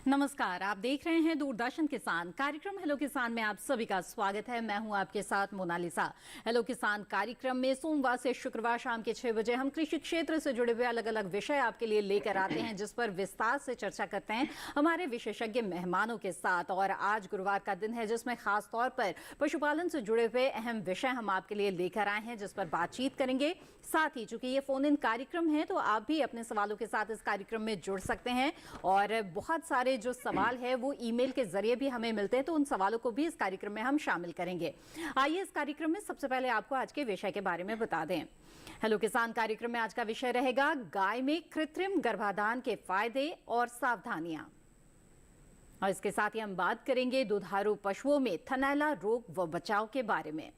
नमस्कार, आप देख रहे हैं दूरदर्शन किसान कार्यक्रम हेलो किसान में आप सभी का स्वागत है। मैं हूं आपके साथ मोनालिसा। हेलो किसान कार्यक्रम में सोमवार से शुक्रवार शाम के 6 बजे हम कृषि क्षेत्र से जुड़े हुए अलग अलग विषय आपके लिए लेकर आते हैं, जिस पर विस्तार से चर्चा करते हैं हमारे विशेषज्ञ मेहमानों के साथ। और आज गुरुवार का दिन है, जिसमें खास तौर पर पशुपालन से जुड़े हुए अहम विषय हम आपके लिए लेकर आए हैं, जिस पर बातचीत करेंगे। साथ ही चूंकि ये फोन इन कार्यक्रम है, तो आप भी अपने सवालों के साथ इस कार्यक्रम में जुड़ सकते हैं। और बहुत सारे जो सवाल है वो ईमेल के जरिए भी हमें मिलते हैं, तो उन सवालों को भी इस कार्यक्रम में हम शामिल करेंगे। आइए इस कार्यक्रम में सबसे पहले आपको आज के विषय के बारे में बता दें। हेलो किसान कार्यक्रम में आज का विषय रहेगा गाय में कृत्रिम गर्भाधान के फायदे और सावधानियां। और इसके साथ ही हम बात करेंगे दुधारू पशुओं में थनैला रोग व बचाव के बारे में।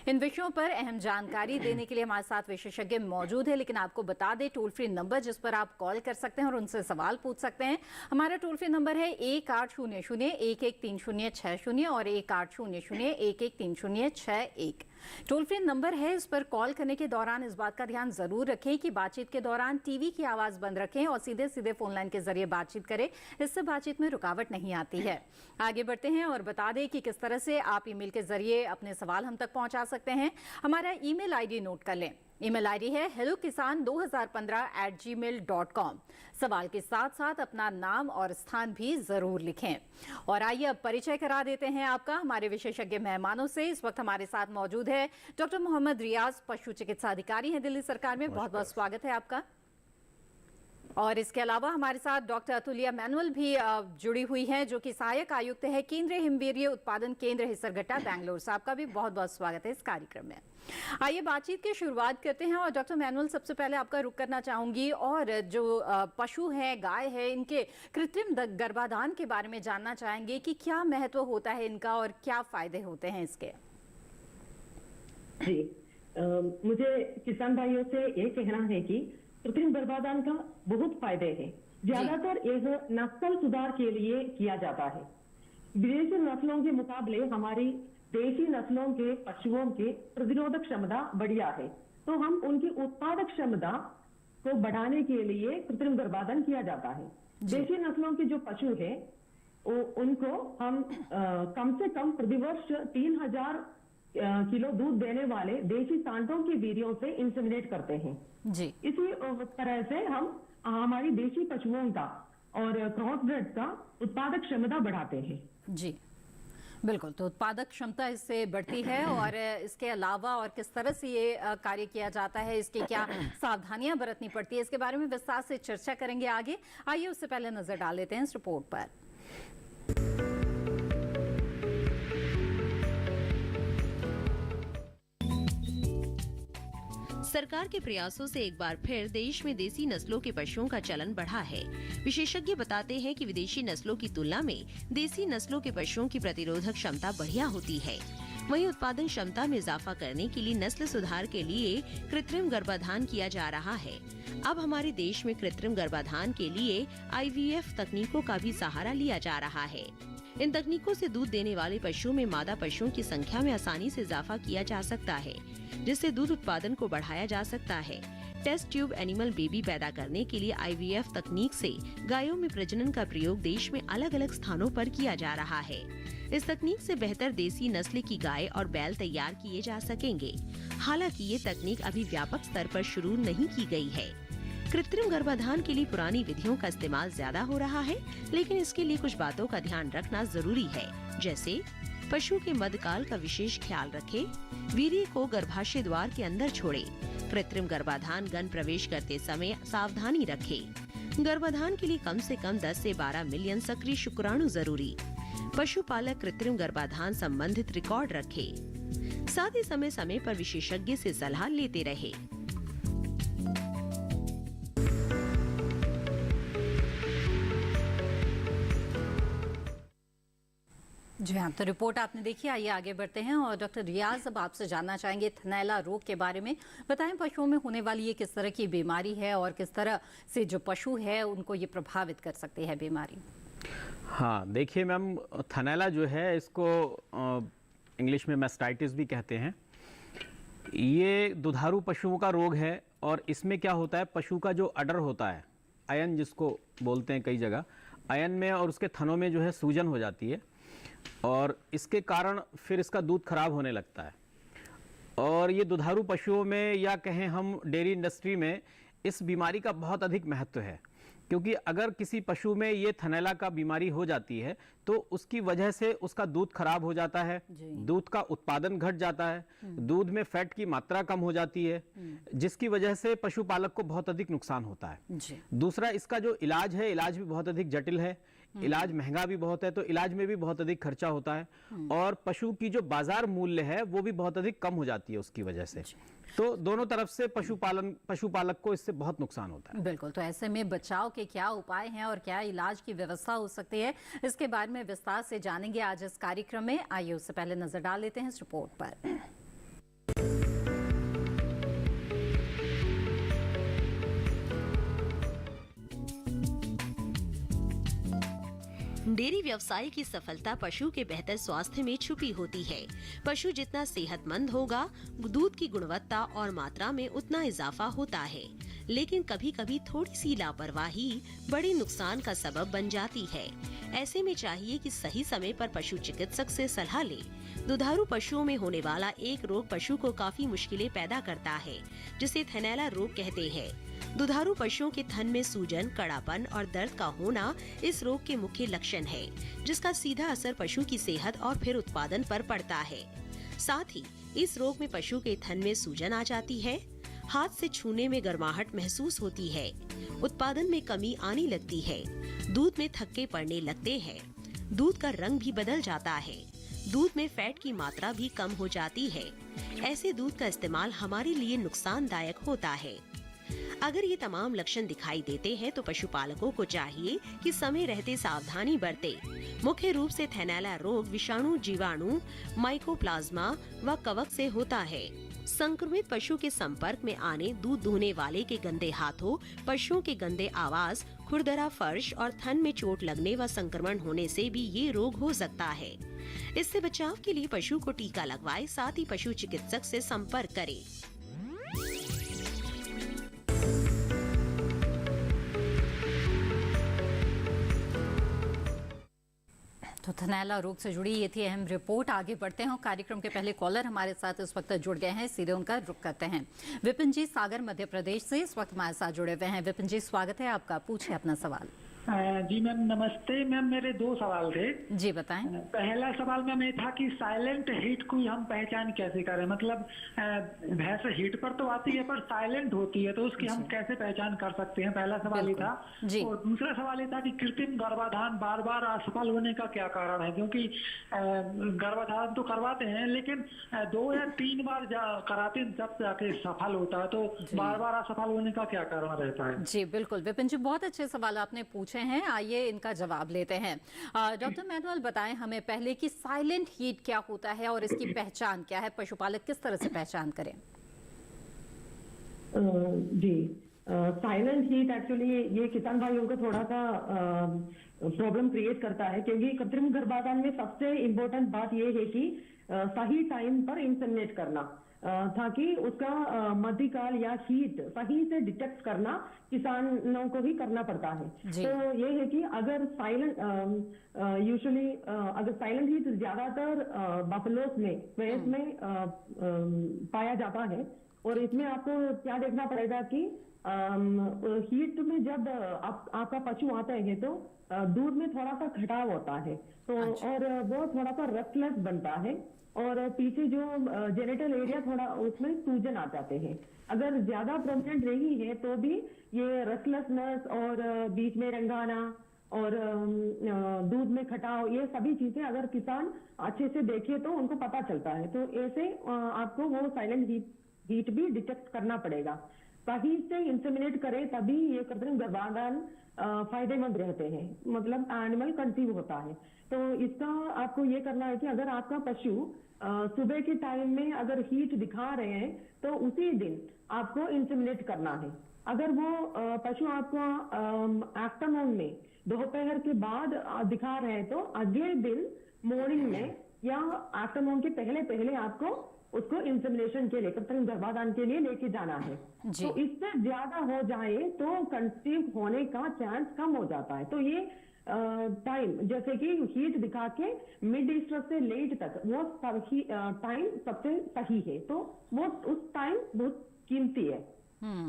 इन विषयों पर अहम जानकारी देने के लिए हमारे साथ विशेषज्ञ मौजूद है, लेकिन आपको बता दें टोल फ्री नंबर जिस पर आप कॉल कर सकते हैं और उनसे सवाल पूछ सकते हैं। हमारा टोल फ्री नंबर है 1800-113060 और 1800-113061। टोल फ्री नंबर है, इस पर कॉल करने के दौरान इस बात का ध्यान जरूर रखें कि बातचीत के दौरान टीवी की आवाज बंद रखें और सीधे सीधे फोन लाइन के जरिए बातचीत करें। इससे बातचीत में रुकावट नहीं आती है। आगे बढ़ते हैं और बता दें कि किस तरह से आप ईमेल के जरिए अपने सवाल हम तक पहुंचा सकते हैं। हमारा ईमेल आईडी नोट कर लें। ईमेल आईडी है hellokisan2015@gmail.com। सवाल के साथ साथ अपना नाम और स्थान भी जरूर लिखें। और आइए अब परिचय करा देते हैं आपका हमारे विशेषज्ञ मेहमानों से। इस वक्त हमारे साथ मौजूद है डॉक्टर मोहम्मद रियाज, पशु चिकित्सा अधिकारी हैं दिल्ली सरकार में। बहुत बहुत स्वागत है आपका। और इसके अलावा हमारे साथ डॉक्टर अतुलिया मैनुअल भी जुड़ी हुई हैं, जो कि सहायक आयुक्त है केंद्रीय हिमवीर्य उत्पादन केंद्र हिसरघट्टा बेंगलुरु। साहब का भी बहुत बहुत स्वागत है इस कार्यक्रम में। आइए बातचीत की शुरुआत करते हैं। और डॉक्टर मैनुअल, सबसे पहले आपका रुख करना चाहूंगी और जो पशु है, गाय है, इनके कृत्रिम गर्भाधान के बारे में जानना चाहेंगे कि क्या महत्व होता है इनका और क्या फायदे होते हैं इसके। जी, मुझे किसान भाइयों से ये कहना है कि कृत्रिम गर्भाधान का बहुत फायदे हैं। ज्यादातर यह नस्ल सुधार के लिए किया जाता है। विदेशी नस्लों के मुकाबले हमारी देशी नस्लों के पशुओं की प्रतिरोधक क्षमता बढ़िया है, तो हम उनकी उत्पादक क्षमता को बढ़ाने के लिए कृत्रिम गर्भाधान किया जाता है। देशी नस्लों के जो पशु है उनको हम कम से कम प्रतिवर्ष 3000 किलो दूध देने वाले देशी सांडों के वीर्यों से इंसेमिनेट करते हैं जी। इसी तरह से हम हमारी देशी पशुओं का और क्रॉस ब्रेड का उत्पादक क्षमता बढ़ाते हैं जी। बिल्कुल, तो उत्पादक क्षमता इससे बढ़ती है। और इसके अलावा और किस तरह से ये कार्य किया जाता है, इसकी क्या सावधानियां बरतनी पड़ती है, इसके बारे में विस्तार से चर्चा करेंगे आगे। आइए उससे पहले नजर डाल लेते हैं इस रिपोर्ट पर। सरकार के प्रयासों से एक बार फिर देश में देसी नस्लों के पशुओं का चलन बढ़ा है। विशेषज्ञ बताते हैं कि विदेशी नस्लों की तुलना में देसी नस्लों के पशुओं की प्रतिरोधक क्षमता बढ़िया होती है। वहीं उत्पादन क्षमता में इजाफा करने के लिए नस्ल सुधार के लिए कृत्रिम गर्भाधान किया जा रहा है। अब हमारे देश में कृत्रिम गर्भाधान के लिए IVF तकनीकों का भी सहारा लिया जा रहा है। इन तकनीकों से दूध देने वाले पशुओं में मादा पशुओं की संख्या में आसानी से इजाफा किया जा सकता है, जिससे दूध उत्पादन को बढ़ाया जा सकता है। टेस्ट ट्यूब एनिमल बेबी पैदा करने के लिए IVF तकनीक से गायों में प्रजनन का प्रयोग देश में अलग अलग स्थानों पर किया जा रहा है। इस तकनीक से बेहतर देसी नस्ल की गाय और बैल तैयार किए जा सकेंगे। हालांकि ये तकनीक अभी व्यापक स्तर पर शुरू नहीं की गई है। कृत्रिम गर्भाधान के लिए पुरानी विधियों का इस्तेमाल ज्यादा हो रहा है, लेकिन इसके लिए कुछ बातों का ध्यान रखना जरूरी है, जैसे पशु के मध्यकाल का विशेष ख्याल रखें, वीर्य को गर्भाशय द्वार के अंदर छोड़े, कृत्रिम गर्भाधान गन प्रवेश करते समय सावधानी रखें। गर्भाधान के लिए कम से कम 10 से 12 मिलियन सक्रिय शुक्राणु जरूरी। पशुपालक कृत्रिम गर्भाधान संबंधित रिकॉर्ड रखे। साथ ही समय समय पर विशेषज्ञ से सलाह लेते रहे। जी हाँ, तो रिपोर्ट आपने देखी। आइए आगे बढ़ते हैं और डॉक्टर रियाज, अब आपसे जानना चाहेंगे थनैला रोग के बारे में। बताएं पशुओं में होने वाली ये किस तरह की बीमारी है और किस तरह से जो पशु है उनको ये प्रभावित कर सकती है बीमारी। हाँ, देखिए मैम, थनैला जो है इसको इंग्लिश में मैस्टाइटिस भी कहते हैं। ये दुधारू पशुओं का रोग है और इसमें क्या होता है, पशु का जो अडर होता है, अयन जिसको बोलते हैं कई जगह, अयन में और उसके थनों में जो है सूजन हो जाती है और इसके कारण फिर इसका दूध खराब होने लगता है। और ये दुधारू पशुओं में या कहें हम डेयरी इंडस्ट्री में इस बीमारी का बहुत अधिक महत्व है, क्योंकि अगर किसी पशु में ये थनैला का बीमारी हो जाती है तो उसकी वजह से उसका दूध खराब हो जाता है, दूध का उत्पादन घट जाता है, दूध में फैट की मात्रा कम हो जाती है, जिसकी वजह से पशुपालक को बहुत अधिक नुकसान होता है। दूसरा, इसका जो इलाज है, इलाज भी बहुत अधिक जटिल है, इलाज महंगा भी बहुत है, तो इलाज में भी बहुत अधिक खर्चा होता है और पशु की जो बाजार मूल्य है वो भी बहुत अधिक कम हो जाती है उसकी वजह से। तो दोनों तरफ से पशुपालक को इससे बहुत नुकसान होता है। बिल्कुल। तो ऐसे में बचाव के क्या उपाय हैं और क्या इलाज की व्यवस्था हो सकती है, इसके बारे में विस्तार से जानेंगे आज इस कार्यक्रम में। आइए उससे पहले नजर डाल लेते हैं इस रिपोर्ट पर। डेयरी व्यवसाय की सफलता पशु के बेहतर स्वास्थ्य में छुपी होती है। पशु जितना सेहतमंद होगा, दूध की गुणवत्ता और मात्रा में उतना इजाफा होता है। लेकिन कभी कभी थोड़ी सी लापरवाही बड़े नुकसान का सबब बन जाती है। ऐसे में चाहिए कि सही समय पर पशु चिकित्सक से सलाह ले। दुधारू पशुओं में होने वाला एक रोग पशु को काफी मुश्किलें पैदा करता है, जिसे थनैला रोग कहते हैं। दुधारू पशुओं के थन में सूजन, कड़ापन और दर्द का होना इस रोग के मुख्य लक्षण है, जिसका सीधा असर पशु की सेहत और फिर उत्पादन पर पड़ता है। साथ ही इस रोग में पशु के थन में सूजन आ जाती है, हाथ से छूने में गर्माहट महसूस होती है, उत्पादन में कमी आने लगती है, दूध में थक्के पड़ने लगते हैं, दूध का रंग भी बदल जाता है, दूध में फैट की मात्रा भी कम हो जाती है। ऐसे दूध का इस्तेमाल हमारे लिए नुकसानदायक होता है। अगर ये तमाम लक्षण दिखाई देते हैं तो पशुपालकों को चाहिए कि समय रहते सावधानी बरते। मुख्य रूप से थनैला रोग विषाणु, जीवाणु, माइकोप्लाज्मा व कवक से होता है। संक्रमित पशु के संपर्क में आने, दूध दुहने वाले के गंदे हाथों, पशुओं के गंदे आवाज, खुरदरा फर्श और थन में चोट लगने व संक्रमण होने से भी ये रोग हो सकता है। इससे बचाव के लिए पशु को टीका लगवाए, साथ ही पशु चिकित्सक से संपर्क करे। तो थनैला रोग से जुड़ी ये थी अहम रिपोर्ट। आगे बढ़ते हैं। कार्यक्रम के पहले कॉलर हमारे साथ इस वक्त जुड़ गए हैं, सीधे उनका रुख करते हैं। विपिन जी सागर मध्य प्रदेश से इस वक्त हमारे साथ जुड़े हुए हैं। विपिन जी स्वागत है आपका, पूछे अपना सवाल। जी मैम नमस्ते। मैम मेरे दो सवाल थे। जी बताएं। पहला सवाल मैम ये था कि साइलेंट हीट को हम पहचान कैसे करें, मतलब भैंस हीट पर तो आती है पर साइलेंट होती है, तो उसकी हम कैसे पहचान कर सकते हैं? पहला सवाल ये था। और दूसरा सवाल ये था कि कृत्रिम गर्भाधान बार बार असफल होने का क्या कारण है? क्योंकि गर्भाधान तो करवाते हैं लेकिन 2 या 3 बार कराते हैं जब जाके सफल होता है, तो बार बार असफल होने का क्या कारण रहता है? जी बिल्कुल विपिन जी, बहुत अच्छे सवाल आपने पूछे हैं। आइए इनका जवाब लेते हैं। डॉक्टर मैनुअल बताएं हमें पहले कि साइलेंट हीट क्या होता है और इसकी पहचान क्या है, पशुपालक किस तरह से पहचान करें? जी साइलेंट हीट एक्चुअली ये किसान भाइयों को थोड़ा सा प्रॉब्लम क्रिएट करता है, क्योंकि कृत्रिम गर्भाधान में सबसे इम्पोर्टेंट बात ये है कि सही टाइम पर इंसेमिनेट करना, ताकि उसका मध्यकाल या हीट सही से डिटेक्ट करना किसानों को ही करना पड़ता है। तो ये है कि अगर यूजुअली अगर साइलेंट हीट ज्यादातर बफलोस में भैंस में पाया जाता है, और इसमें आपको क्या देखना पड़ेगा कि हीट में जब आपका पशु आता है तो दूध में थोड़ा सा घटाव होता है, तो और वो थोड़ा सा रेस्टलेस बनता है, और पीछे जो जेनिटल एरिया थोड़ा उसमें सूजन आ जाते हैं। अगर ज्यादा प्रोमिनेंट रही है तो भी ये रेस्टलेसनेस और बीच में रंगाना और दूध में खटाव, ये सभी चीजें अगर किसान अच्छे से देखे तो उनको पता चलता है। तो ऐसे आपको वो साइलेंट हीट भी डिटेक्ट करना पड़ेगा। सही से इंसेमिनेट करें तभी ये कृत्रिम गर्भाधान फायदेमंद रहते हैं, मतलब एनिमल कंसीव होता है। तो इसका आपको ये करना है कि अगर आपका पशु सुबह के टाइम में अगर हीट दिखा रहे हैं तो उसी दिन आपको इंसेमिनेट करना है। अगर वो पशु आपको आफ्टरनून में दोपहर के बाद दिखा रहे हैं तो अगले दिन मॉर्निंग में या आफ्टरनून के पहले आपको उसको इंसेमिनेशन के लिए, कृत्रिम गर्भाधान के लिए लेके जाना है। तो इससे ज्यादा हो जाए तो कंसीव होने का चांस कम हो जाता है। तो ये टाइम, जैसे कि हीट दिखा के मिड ईस्टर से लेट तक वो टाइम सबसे सही है, तो वो उस टाइम बहुत कीमती है,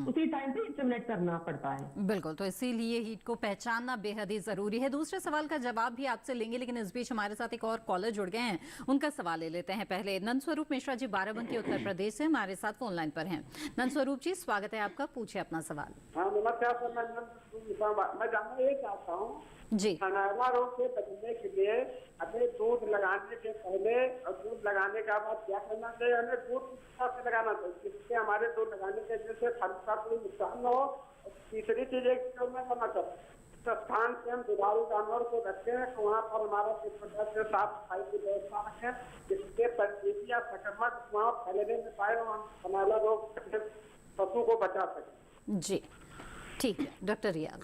उसी टाइम पे इंटरनेट करना पड़ता है। बिल्कुल, तो इसीलिए हीट को पहचानना बेहद ही जरूरी है। दूसरे सवाल का जवाब भी आपसे लेंगे, लेकिन इस बीच हमारे साथ एक और कॉलर जुड़ गए हैं, उनका सवाल ले लेते हैं। पहले नंद स्वरूप मिश्रा जी बाराबंकी उत्तर प्रदेश से हमारे साथ फोन लाइन पर हैं। नंद स्वरूप जी, स्वागत है आपका, पूछिए अपना सवाल। हाँ, नमस्कार सर, मैं जानना ये चाहता हूँ जी, थनैला रोग से बचने के लिए हमें दूध लगाने के पहले और दूध लगाने के बाद क्या करना चाहिए? हमें दूध किस तरह से लगाना चाहिए जिससे हमारे दूध लगाने के वजह से फल का कोई नुकसान न हो? और तीसरी चीज एक जो मैं समझ सकता हूँ, जिस स्थान से हम दुधारू जानवर को रखते हैं तो वहाँ पर हमारा से साफ सफाई की व्यवस्था रखें, जिससे परजीवी या संक्रमण वहाँ फैलने में पाए और हम थनैला रोग से पशु को बचा सकें। जी ठीक है। डॉक्टर रियाज,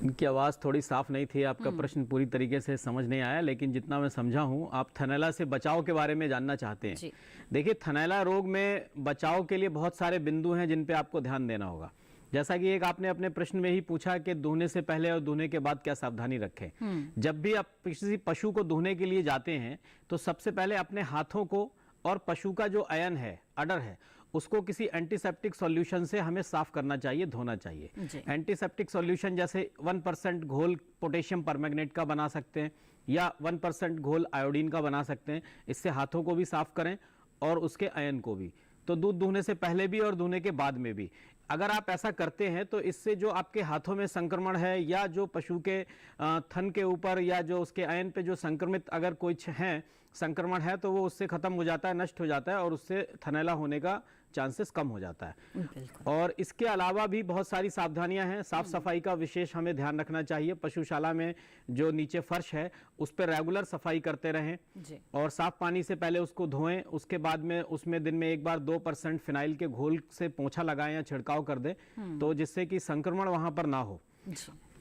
इनकी आवाज़ थोड़ी साफ नहीं थी, आपका प्रश्न पूरी तरीके से समझ नहीं आया, लेकिन जितना मैं समझा हूँ आप थनैला से बचाव के बारे में जानना चाहते हैं। देखिए, थनैला रोग में बचाव के लिए बहुत सारे बिंदु हैं जिन पे आपको ध्यान देना होगा। जैसा कि एक आपने अपने प्रश्न में ही पूछा कि दुहने से पहले और दुहने के बाद क्या सावधानी रखें। जब भी आप किसी पशु को दुहने के लिए जाते हैं तो सबसे पहले अपने हाथों को और पशु का जो अयन है, अडर है, उसको किसी एंटीसेप्टिक सॉल्यूशन से हमें साफ करना चाहिए, धोना चाहिए। एंटीसेप्टिक सॉल्यूशन जैसे 1% घोल पोटेशियम परमैंगनेट का बना सकते हैं या 1% घोल आयोडीन का बना सकते हैं। इससे हाथों को भी साफ करें और उसके अयन को भी। तो दूध दुहने से पहले भी और दुहने के बाद में भी अगर आप ऐसा करते हैं तो इससे जो आपके हाथों में संक्रमण है या जो पशु के थन के ऊपर या जो उसके अयन पे जो संक्रमित अगर कुछ है, संक्रमण है, तो वो उससे खत्म हो जाता है, नष्ट हो जाता है और उससे थनैला होने का चांसेस कम हो जाता है। और इसके अलावा भी बहुत सारी सावधानियां हैं। साफ सफाई का विशेष हमें ध्यान रखना चाहिए। पशुशाला में जो नीचे फर्श है उस पर रेगुलर सफाई करते रहें और साफ पानी से पहले उसको धोएं। उसके बाद में उसमें दिन में एक बार 2% फिनाइल के घोल से पोंछा लगाएं या छिड़काव कर दें, तो जिससे कि संक्रमण वहां पर ना हो।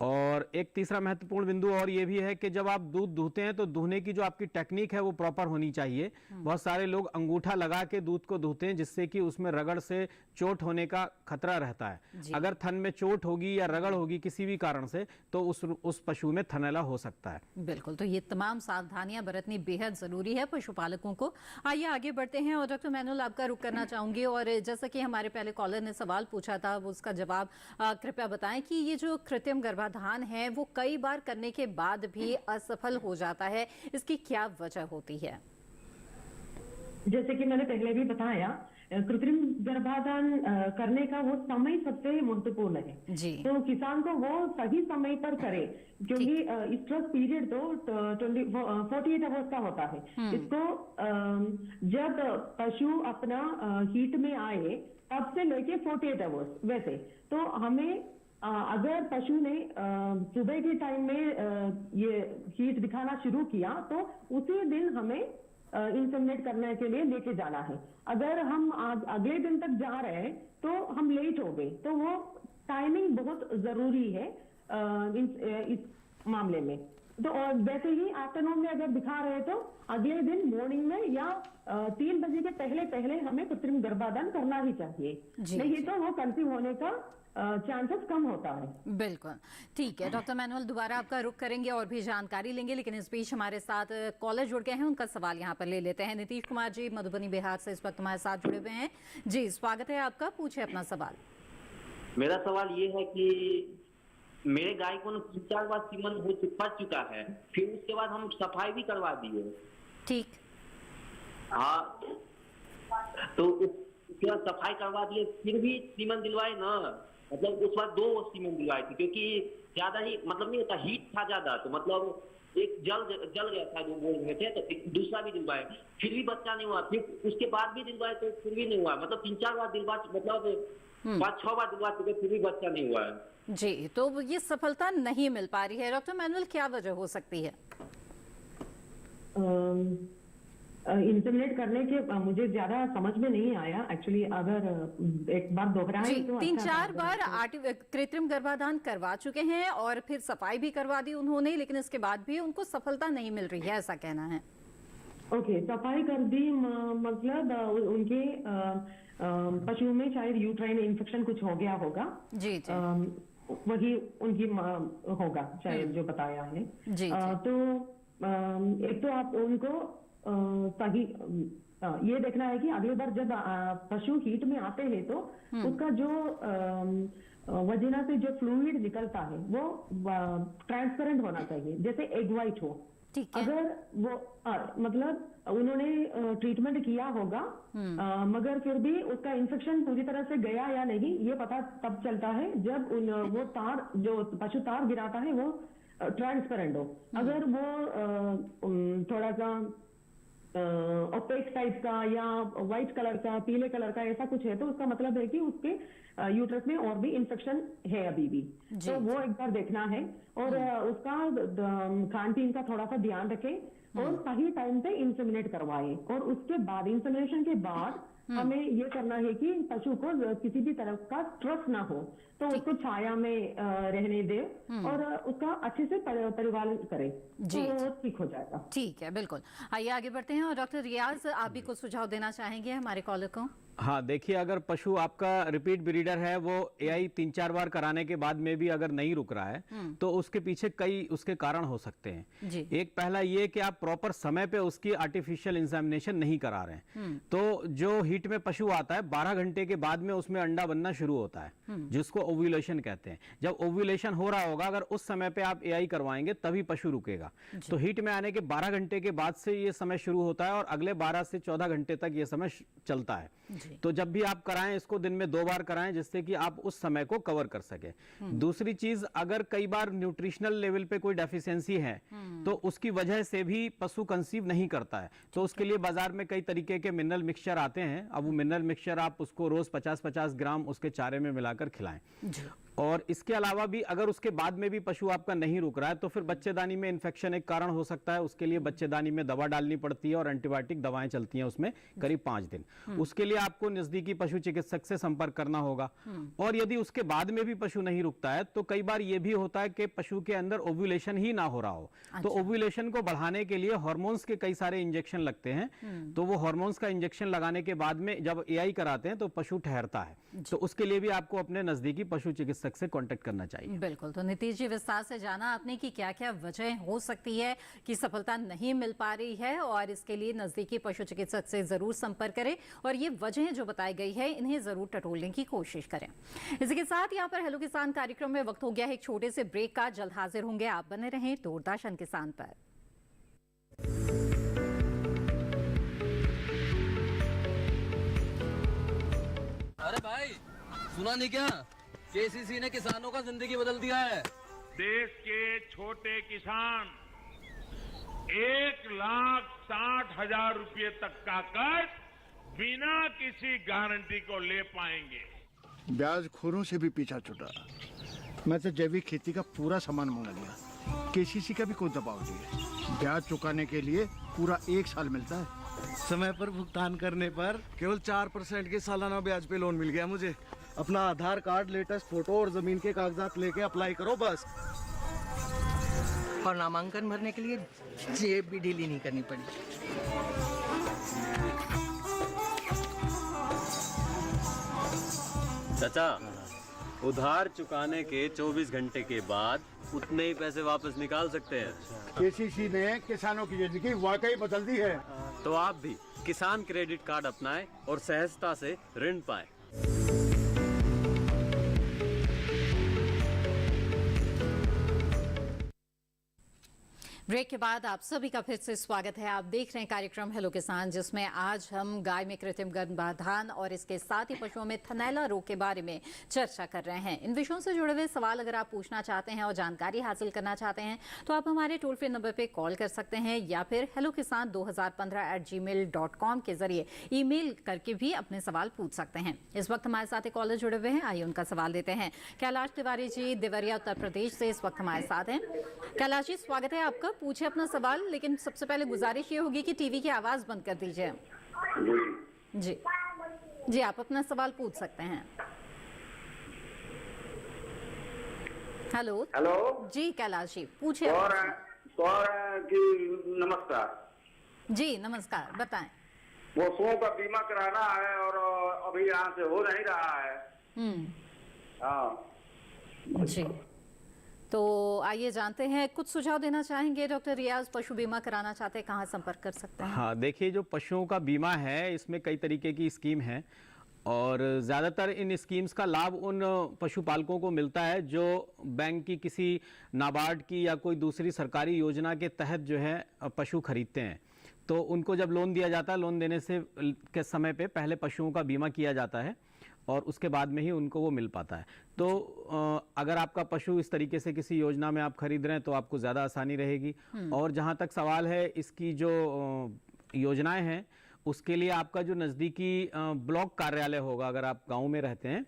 और एक तीसरा महत्वपूर्ण बिंदु और ये भी है कि जब आप दूध दूहते हैं तो दूहने की जो आपकी टेक्निक है वो प्रॉपर होनी चाहिए। बहुत सारे लोग अंगूठा लगा के दूध को दूहते हैं जिससे कि उसमें रगड़ से चोट होने का खतरा रहता है। अगर थन में चोट होगी या रगड़ होगी किसी भी कारण से तो उस पशु में थनैला हो सकता है। बिल्कुल, तो ये तमाम सावधानियां बरतनी बेहद जरूरी है पशुपालकों को। आइए आगे बढ़ते हैं और डॉक्टर मैनुअल आपका रुख करना चाहूंगी। और जैसा कि हमारे पहले कॉलर ने सवाल पूछा था उसका जवाब कृपया बताएं कि ये जो कृत्रिम गर्भाधान है वो कई बार करने के बाद भी असफल हो जाता है, इसकी क्या वजह होती है? जैसे कि मैंने पहले भी बताया, कृत्रिम गर्भाधान करने का वो समय सबसे महत्वपूर्ण है जी। तो किसान को वो सही समय पर करे, क्योंकि स्ट्रेस पीरियड तो 48 आवर्स का होता है। इसको जब पशु अपना हीट में आए तब से लेके 48 आवर्स। वैसे तो हमें अगर पशु ने सुबह के टाइम में ये हीट दिखाना शुरू किया तो उसी दिन हमें इंसेमिनेट करने के लिए लेके जाना है। अगर हम अगले दिन तक जा रहे हैं तो हम लेट हो गए, तो वो टाइमिंग बहुत जरूरी है इस मामले में। तो और वैसे ही आफ्टरनून में अगर दिखा रहे तो अगले दिन मॉर्निंग में या 3 बजे के पहले हमें कृत्रिम गर्भाधान करना ही चाहिए, नहीं तो वो कंसीव होने का चांसेस कम होता है। बिल्कुल ठीक है। डॉक्टर मैनुअल दोबारा आपका रुख करेंगे और भी जानकारी लेंगे, लेकिन इस बीच हमारे साथ कॉलर जुड़ गए हैं, उनका सवाल यहाँ पर ले लेते हैं। नीतीश कुमार जी मधुबनी बिहार से इस वक्त हमारे साथ जुड़े हुए हैं। जी स्वागत है आपका, पूछे अपना सवाल। मेरा सवाल ये है कि मेरे गाय को 3-4 बार सीमन पड़ चुका है, फिर उसके बाद हम सफाई भी करवा दिए। ठीक, हाँ, तो उसके बाद सफाई करवा दिए फिर भी सीमन दिलवाए ना, मतलब उस बार 2 सीमन दिलवाए थे क्योंकि ज्यादा ही मतलब नहीं होता, हीट था ज्यादा, तो मतलब एक जल गया था जो बोल रहे थे, तो दूसरा भी दिलवाए फिर भी बच्चा नहीं हुआ। फिर उसके बाद भी दिलवाए तो फिर भी नहीं हुआ। मतलब 3-4 बार दिलवा, मतलब 5-6 बार दिलवा चुके फिर भी बच्चा नहीं हुआ है। जी, तो ये सफलता नहीं मिल पा रही है। डॉक्टर मैनुअल क्या वजह हो सकती है? इंसेमिनेट करने के मुझे ज्यादा समझ में नहीं आया एक्चुअली। अगर एक बार दोहराएं तो 3-4 बार कृत्रिम गर्भाधान करवा चुके हैं और फिर सफाई भी करवा दी उन्होंने, लेकिन इसके बाद भी उनको सफलता नहीं मिल रही है, ऐसा कहना है। ओके, सफाई कर दी मतलब उनके पशु में शायद यूट्राइन इन्फेक्शन कुछ हो गया होगा। जी जी। वही उनकी होगा शायद जो बताया है। जी, तो एक तो आप उनको सही ये देखना है कि अगली बार जब पशु हीट में आते हैं तो उसका जो वजीना से जो फ्लूइड निकलता है वो ट्रांसपेरेंट होना चाहिए, जैसे एग वाइट हो। ठीक है। अगर वो मतलब उन्होंने ट्रीटमेंट किया होगा मगर फिर भी उसका इन्फेक्शन पूरी तरह से गया या नहीं ये पता तब चलता है जब वो तार जो पशु तार गिराता है वो ट्रांसपेरेंट हो। अगर वो थोड़ा सा ओपेक टाइप का या व्हाइट कलर का, पीले कलर का ऐसा कुछ है तो उसका मतलब है कि उसके यूट्रस में और भी इन्फेक्शन है अभी भी। तो वो एक बार देखना है और उसका खान पीन का थोड़ा सा ध्यान रखें और सही टाइम पे इंसेमिनेट करवाएं। और उसके बाद इंसेमिनेशन के बाद हमें ये करना है कि पशु को किसी भी तरह का स्ट्रेस ना हो तो उसको छाया में रहने दे और उसका अच्छे से परिपालन करें तो वो ठीक हो जाएगा। ठीक है, बिल्कुल। आइए आगे बढ़ते हैं और डॉक्टर रियाज आप भी कुछ सुझाव देना चाहेंगे हमारे कॉलर को। हाँ, देखिए, अगर पशु आपका रिपीट ब्रीडर है, वो एआई 3-4 बार कराने के बाद में भी अगर नहीं रुक रहा है तो उसके पीछे कई उसके कारण हो सकते हैं। जी। एक पहला ये कि आप प्रॉपर समय पे उसकी आर्टिफिशियल इंसेमिनेशन नहीं करा रहे हैं। तो जो हीट में पशु आता है 12 घंटे के बाद में उसमें अंडा बनना शुरू होता है जिसको ओव्यूलेशन कहते हैं। जब ओव्यूलेशन हो रहा होगा अगर उस समय पे आप एआई करवाएंगे तभी पशु रुकेगा। तो हीट में आने के 12 घंटे के बाद से ये समय शुरू होता है और अगले 12 से 14 घंटे तक ये समय चलता है। तो जब भी आप कराएं इसको दिन में 2 बार कराएं जिससे कि आप उस समय को कवर कर सके। दूसरी चीज, अगर कई बार न्यूट्रिशनल लेवल पे कोई डेफिशिएंसी है तो उसकी वजह से भी पशु कंसीव नहीं करता है। तो उसके लिए बाजार में कई तरीके के मिनरल मिक्सचर आते हैं। अब वो मिनरल मिक्सचर आप उसको रोज 50-50 ग्राम उसके चारे में मिलाकर खिलाएं। और इसके अलावा भी अगर उसके बाद में भी पशु आपका नहीं रुक रहा है तो फिर बच्चेदानी में इन्फेक्शन एक कारण हो सकता है। उसके लिए बच्चेदानी में दवा डालनी पड़ती है और एंटीबायोटिक दवाएं चलती हैं उसमें करीब 5 दिन। उसके लिए आपको नजदीकी पशु चिकित्सक से संपर्क करना होगा। और यदि उसके बाद में भी पशु नहीं रुकता है तो कई बार यह भी होता है कि पशु के अंदर ओव्यूलेशन ही ना हो रहा हो। तो ओव्यूलेशन को बढ़ाने के लिए हार्मोन्स के कई सारे इंजेक्शन लगते हैं। तो वो हार्मोन्स का इंजेक्शन लगाने के बाद में जब एआई कराते हैं तो पशु ठहरता है। तो उसके लिए भी आपको अपने नजदीकी पशु चिकित्सक से कांटेक्ट करना चाहिए। बिल्कुल। तो नीतीश जी, विस्तार से जाना आपने कि क्या क्या वजह हो सकती है कि सफलता नहीं मिल पा रही है और इसके लिए नजदीकी पशु चिकित्सक से जरूर संपर्क करें और ये वजह जो बताई गई है इन्हें जरूर टटोलने की कोशिश करें। इसी के साथ यहाँ पर हेलो किसान कार्यक्रम में वक्त हो गया है एक छोटे से ब्रेक का। जल्द हाजिर होंगे, आप बने रहें दूरदर्शन किसान पर। अरे भाई, सुना नहीं क्या? केसीसी ने किसानों का जिंदगी बदल दिया है। देश के छोटे किसान 1,60,000 रुपए तक का कर्ज बिना किसी गारंटी को ले पाएंगे। ब्याज खोरों से भी पीछा छुटा। मैं तो जैविक खेती का पूरा सामान मंगा लिया। केसीसी का भी कोई दबाव नहीं है। ब्याज चुकाने के लिए पूरा 1 साल मिलता है। समय पर भुगतान करने पर केवल 4% के सालाना ब्याज पे लोन मिल गया मुझे। अपना आधार कार्ड, लेटेस्ट फोटो और जमीन के कागजात लेके अप्लाई करो बस। और नामांकन भरने के लिए जेब भी ढीली नहीं करनी पड़ी। चाचा, उधार चुकाने के 24 घंटे के बाद उतने ही पैसे वापस निकाल सकते हैं। केसीसी ने किसानों की जिंदगी वाकई बदल दी है। तो आप भी किसान क्रेडिट कार्ड अपनाएं और सहजता से ऋण पाएं। ब्रेक के बाद आप सभी का फिर से स्वागत है। आप देख रहे हैं कार्यक्रम हेलो किसान, जिसमें आज हम गाय में कृत्रिम गर्भाधान और इसके साथ ही पशुओं में थनैला रोग के बारे में चर्चा कर रहे हैं। इन विषयों से जुड़े हुए सवाल अगर आप पूछना चाहते हैं और जानकारी हासिल करना चाहते हैं तो आप हमारे टोल फ्री नंबर पर कॉल कर सकते हैं या फिर hellokisan2015@gmail.com के जरिए ईमेल करके भी अपने सवाल पूछ सकते हैं। इस वक्त हमारे साथ एक कॉलर जुड़े हुए हैं, आइए उनका सवाल देते हैं। कैलाश तिवारी जी देवरिया उत्तर प्रदेश से इस वक्त हमारे साथ हैं। कैलाश जी, स्वागत है आपका। पूछे अपना सवाल, लेकिन सबसे पहले गुजारिश ये होगी कि टीवी की आवाज बंद कर दीजिए। जी जी, आप अपना सवाल पूछ सकते हैं। हेलो हेलो जी, कैलाश जी पूछिए। नमस्कार जी, नमस्कार, बताएं। वो सो का बीमा कराना है और अभी यहाँ से हो नहीं रहा है। हाँ, जी, तो आइए जानते हैं, कुछ सुझाव देना चाहेंगे डॉक्टर रियाज? पशु बीमा कराना चाहते हैं, कहाँ संपर्क कर सकते हैं? हाँ, देखिए, जो पशुओं का बीमा है इसमें कई तरीके की स्कीम है और ज़्यादातर इन स्कीम्स का लाभ उन पशुपालकों को मिलता है जो बैंक की किसी नाबार्ड की या कोई दूसरी सरकारी योजना के तहत जो है पशु खरीदते हैं। तो उनको जब लोन दिया जाता है, लोन देने से के समय पे पहले पशुओं का बीमा किया जाता है और उसके बाद में ही उनको वो मिल पाता है। तो अगर आपका पशु इस तरीके से किसी योजना में आप खरीद रहे हैं तो आपको ज़्यादा आसानी रहेगी। और जहाँ तक सवाल है इसकी जो योजनाएं हैं उसके लिए आपका जो नज़दीकी ब्लॉक कार्यालय होगा, अगर आप गांव में रहते हैं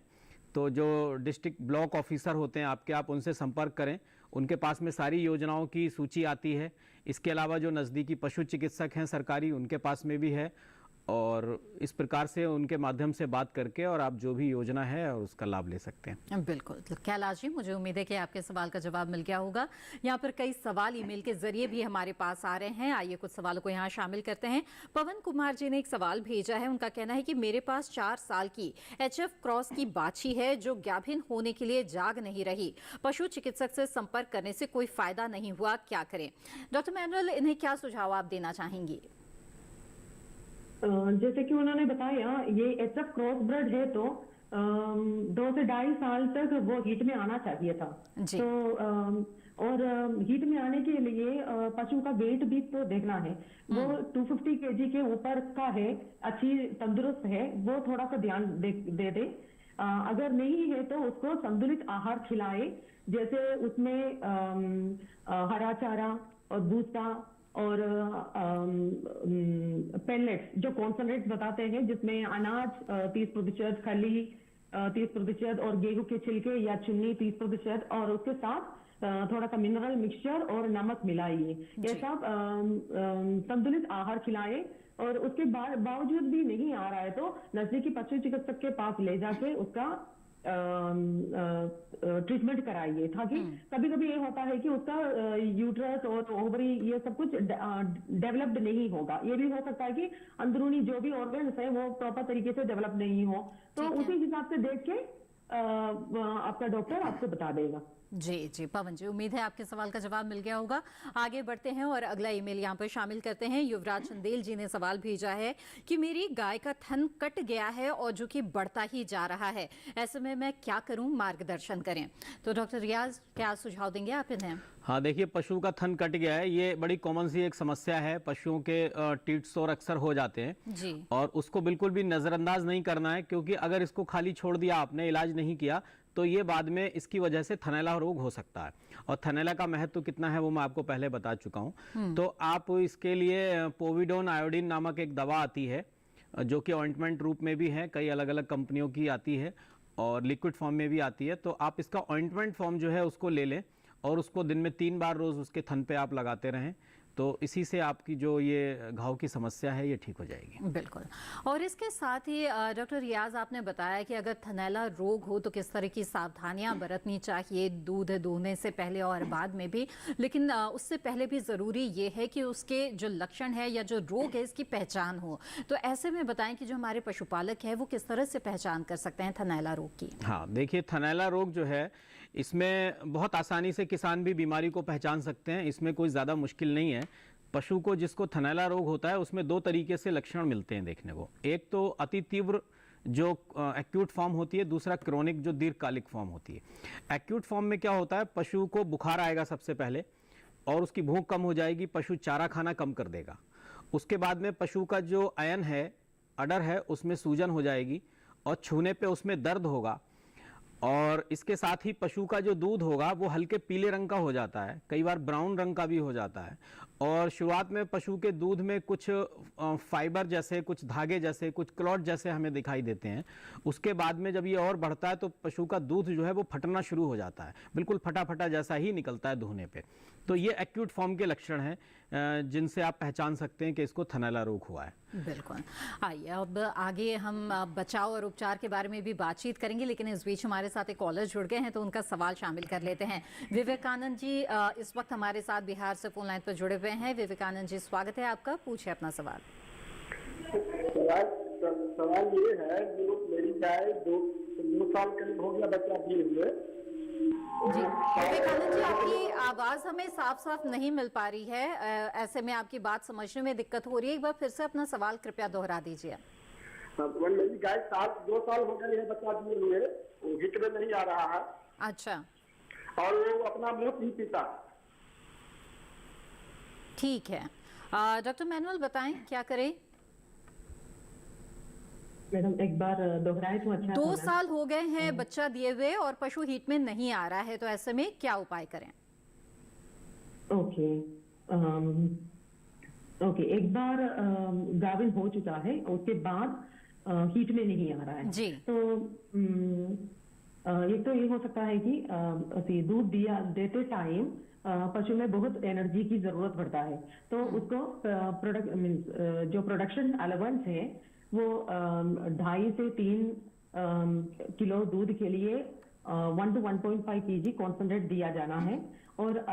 तो जो डिस्ट्रिक्ट ब्लॉक ऑफिसर होते हैं आपके, आप उनसे संपर्क करें। उनके पास में सारी योजनाओं की सूची आती है। इसके अलावा जो नज़दीकी पशु चिकित्सक हैं सरकारी, उनके पास में भी है और इस प्रकार से उनके माध्यम से बात करके और आप जो भी योजना है और उसका लाभ ले सकते हैं। बिल्कुल कैलाश जी, मुझे उम्मीद है कि आपके सवाल का जवाब मिल गया होगा। यहाँ पर कई सवाल ईमेल के जरिए भी हमारे पास आ रहे हैं। आइए कुछ सवालों को यहाँ शामिल करते हैं। पवन कुमार जी ने एक सवाल भेजा है। उनका कहना है कि मेरे पास 4 साल की HF क्रॉस की बाछी है जो गाभिन होने के लिए जाग नहीं रही। पशु चिकित्सक से संपर्क करने से कोई फायदा नहीं हुआ, क्या करें? डॉक्टर मैनुअल, इन्हें क्या सुझाव आप देना चाहेंगी? जैसे कि उन्होंने बताया, ये HF क्रॉस ब्रेड है तो 2 से 2.5 साल तक वो हीट में आना चाहिए था। तो और हीट में आने के लिए पशु का वेट भी तो देखना है। वो 250 kg के ऊपर का है, अच्छी तंदुरुस्त है, वो थोड़ा सा ध्यान दे। अगर नहीं है तो उसको संतुलित आहार खिलाए, जैसे उसमें हरा चारा और भूसा और पेलेट्स, जो कॉन्सनट्रेट्स बताते हैं, जिसमें अनाज 30%, खली 30% और गेहूं के छिलके या चुन्नी 30% और उसके साथ थोड़ा सा मिनरल मिक्सचर और नमक मिलाइए। ये सब संतुलित आहार खिलाए और उसके बावजूद भी नहीं आ रहा है तो नजदीकी पशु चिकित्सक के पास ले जाके उसका ट्रीटमेंट कराइए, ताकि कभी कभी ये होता है कि उसका यूट्रस और ओवरी ये सब कुछ डेवलप्ड नहीं होगा। ये भी हो सकता है कि अंदरूनी जो भी ऑर्गन्स है वो प्रॉपर तरीके से डेवलप नहीं हो, तो उसी हिसाब से देख के आपका डॉक्टर आपको बता देगा। जी पवन जी, उम्मीद है आपके सवाल का जवाब मिल गया होगा। आगे बढ़ते हैं और अगला ईमेल यहाँ पर शामिल करते हैं। युवराज चंदेल जी ने सवाल भेजा है कि मेरी गाय का थन कट गया है और जो कि बढ़ता ही जा रहा है, ऐसे में मैं क्या करूं, मार्गदर्शन करें। तो डॉक्टर रियाज, क्या सुझाव देंगे आप इन्हें? हाँ, देखिए, पशु का थन कट गया है, ये बड़ी कॉमन सी एक समस्या है। पशुओं के टीथ सौर अक्सर हो जाते हैं जी। और उसको बिल्कुल भी नज़रअंदाज नहीं करना है, क्योंकि अगर इसको खाली छोड़ दिया आपने, इलाज नहीं किया, तो ये बाद में इसकी वजह से थनैला रोग हो सकता है। और थनैला का महत्व कितना है वो मैं आपको पहले बता चुका हूँ। तो आप इसके लिए पोविडोन आयोडीन नामक एक दवा आती है जो कि ऑइंटमेंट रूप में भी है, कई अलग अलग कंपनियों की आती है और लिक्विड फॉर्म में भी आती है। तो आप इसका ऑइंटमेंट फॉर्म जो है उसको ले लें और उसको दिन में 3 बार रोज उसके थन पे आप लगाते रहें, तो इसी से आपकी जो ये घाव की समस्या है ये ठीक हो जाएगी। बिल्कुल। और इसके साथ ही डॉक्टर रियाज, आपने बताया कि अगर थनैला रोग हो तो किस तरह की सावधानियां बरतनी चाहिए दूध दूहने से पहले और बाद में भी, लेकिन उससे पहले भी ज़रूरी ये है कि उसके जो लक्षण है या जो रोग है इसकी पहचान हो। तो ऐसे में बताएं कि जो हमारे पशुपालक है वो किस तरह से पहचान कर सकते हैं थनैला रोग की? हाँ, देखिए, थनैला रोग जो है इसमें बहुत आसानी से किसान भी बीमारी को पहचान सकते हैं, इसमें कोई ज़्यादा मुश्किल नहीं है। पशु को जिसको थनैला रोग होता है उसमें 2 तरीके से लक्षण मिलते हैं देखने को। एक तो अति तीव्र जो एक्यूट फॉर्म होती है, दूसरा क्रोनिक जो दीर्घकालिक फॉर्म होती है। एक्यूट फॉर्म में क्या होता है, पशु को बुखार आएगा सबसे पहले और उसकी भूख कम हो जाएगी, पशु चारा खाना कम कर देगा। उसके बाद में पशु का जो अयन है, अडर है, उसमें सूजन हो जाएगी और छूने पे उसमें दर्द होगा। और इसके साथ ही पशु का जो दूध होगा वो हल्के पीले रंग का हो जाता है, कई बार ब्राउन रंग का भी हो जाता है। और शुरुआत में पशु के दूध में कुछ फाइबर जैसे, कुछ धागे जैसे, कुछ क्लॉट जैसे हमें दिखाई देते हैं। उसके बाद में जब ये और बढ़ता है तो पशु का दूध जो है वो फटना शुरू हो जाता है, बिल्कुल फटा फटा जैसा ही निकलता है दूहने पे। तो ये एक्यूट फॉर्म के लक्षण हैं जिनसे आप पहचान सकते हैं कि इसको थनैला रोग हुआ है। बिल्कुल। आइए अब आगे हम बचाव और उपचार के बारे में भी बातचीत करेंगे, लेकिन इस बीच हमारे साथ एक कॉलर जुड़ गए हैं तो उनका सवाल शामिल कर लेते हैं। विवेकानंद जी इस वक्त हमारे साथ बिहार से फोन लाइन पर जुड़े हुए हैं। विवेकानंद जी, स्वागत है आपका, पूछे अपना सवाल। सवाल ये है, जो मेरी गाय 2 साल करीब हो गया बच्चा दिए हुए, जी विवेकानंद जी, आपकी आवाज हमें साफ साफ नहीं मिल पा रही है, ऐसे में आपकी बात समझने में दिक्कत हो रही है। एक बार फिर से अपना सवाल कृपया दोहरा दीजिए। मेरी गाय 2 साल हो गए है बच्चा दिए हुए, हिट में नहीं आ रहा है। अच्छा, और वो अपना मूत्र नहीं पीता। ठीक है, डॉक्टर मैनुअल बताएं क्या करें। मैडम एक बार दोहराए तो अच्छा 2 साल हो गए हैं बच्चा दिए हुए और पशु हीट में नहीं आ रहा है, तो ऐसे में क्या उपाय करें? ओके ओके, एक बार गाभिन हो चुका है, उसके बाद हीट में नहीं आ रहा है जी, तो एक तो ये हो सकता है कि दूध देते टाइम पशु में बहुत एनर्जी की जरूरत पड़ता है, तो उसको प्रोडक्ट मीन्स जो प्रोडक्शन अलाउंस है वो 2.5 से 3 किलो दूध के लिए 1 to 1.5 kg कॉन्सेंट्रेट दिया जाना है। और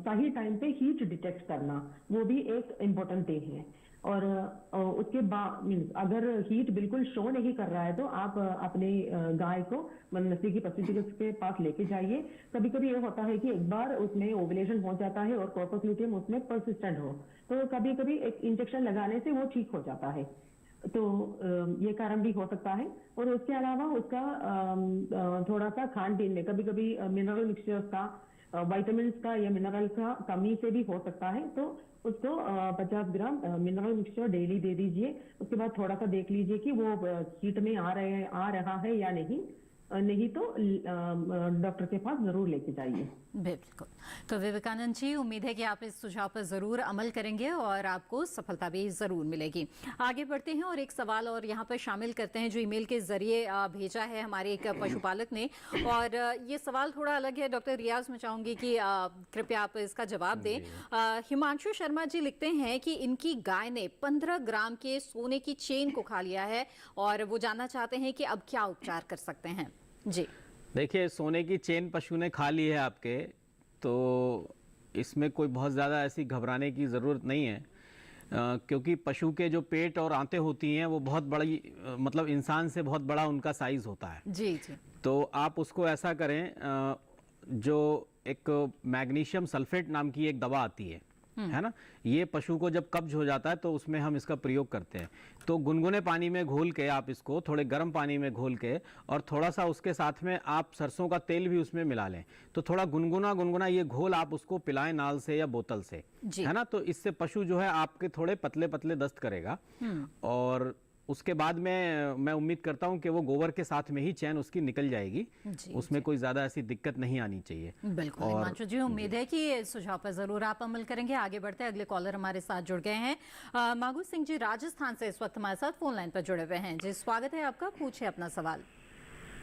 सही टाइम पे हीट डिटेक्ट करना वो भी एक इम्पोर्टेंट थिंग है। और उसके बाद मीन्स अगर हीट बिल्कुल शो नहीं कर रहा है तो आप अपने गाय को नजदीकी पशु चिकित्सक के पास लेके जाइए। कभी कभी ये होता है कि एक बार उसमें ओवुलेशन हो जाता है और कॉर्पस ल्यूटियम उसमें परसिस्टेंट हो, तो कभी कभी एक इंजेक्शन लगाने से वो ठीक हो जाता है, तो ये कारण भी हो सकता है। और उसके अलावा उसका थोड़ा सा खान पीन में कभी कभी मिनरल मिक्सचर्स का, विटामिन का या मिनरल का कमी से भी हो सकता है, तो उसको 50 ग्राम मिनरल मिक्सचर डेली दे दीजिए। उसके बाद थोड़ा सा देख लीजिए कि वो हीट में आ रहा है या नहीं तो डॉक्टर के पास जरूर लेके जाइए। बिल्कुल। तो विवेकानंद जी, उम्मीद है कि आप इस सुझाव पर जरूर अमल करेंगे और आपको सफलता भी जरूर मिलेगी। आगे बढ़ते हैं और एक सवाल और यहाँ पर शामिल करते हैं जो ईमेल के जरिए भेजा है हमारे एक पशुपालक ने, और ये सवाल थोड़ा अलग है। डॉक्टर रियाज, मैं चाहूंगी कि कृपया आप इसका जवाब दें। हिमांशु शर्मा जी लिखते हैं कि इनकी गाय ने 15 ग्राम के सोने की चेन को खा लिया है और वो जानना चाहते हैं कि अब क्या उपचार कर सकते हैं। जी देखिए, सोने की चेन पशु ने खा ली है आपके, तो इसमें कोई बहुत ज़्यादा ऐसी घबराने की ज़रूरत नहीं है, क्योंकि पशु के जो पेट और आंतें होती हैं वो बहुत बड़ी, मतलब इंसान से बहुत बड़ा उनका साइज़ होता है। जी जी। तो आप उसको ऐसा करें, जो एक मैग्नीशियम सल्फेट नाम की एक दवा आती है ना, ये पशु को जब कब्ज हो जाता है तो उसमें हम इसका प्रयोग करते हैं। तो गुनगुने पानी में घोल के आप इसको, थोड़े गर्म पानी में घोल के, और थोड़ा सा उसके साथ में आप सरसों का तेल भी उसमें मिला लें, तो थोड़ा गुनगुना ये घोल आप उसको पिलाएं नाल से या बोतल से, है ना। तो इससे पशु जो है आपके थोड़े पतले पतले दस्त करेगा। और उसके बाद में मैं उम्मीद करता हूं कि वो गोबर के साथ में ही चैन उसकी निकल जाएगी, उसमें कोई ज्यादा ऐसी दिक्कत नहीं आनी चाहिए। बिल्कुल हिमांशु जी, उम्मीद है कि सुझाव पर जरूर आप अमल करेंगे। आगे बढ़ते हैं, अगले कॉलर हमारे साथ जुड़ गए हैं। मांगू सिंह जी राजस्थान से इस वक्त हमारे साथ फोन लाइन पर जुड़े हुए हैं। जी स्वागत है आपका, पूछे अपना सवाल।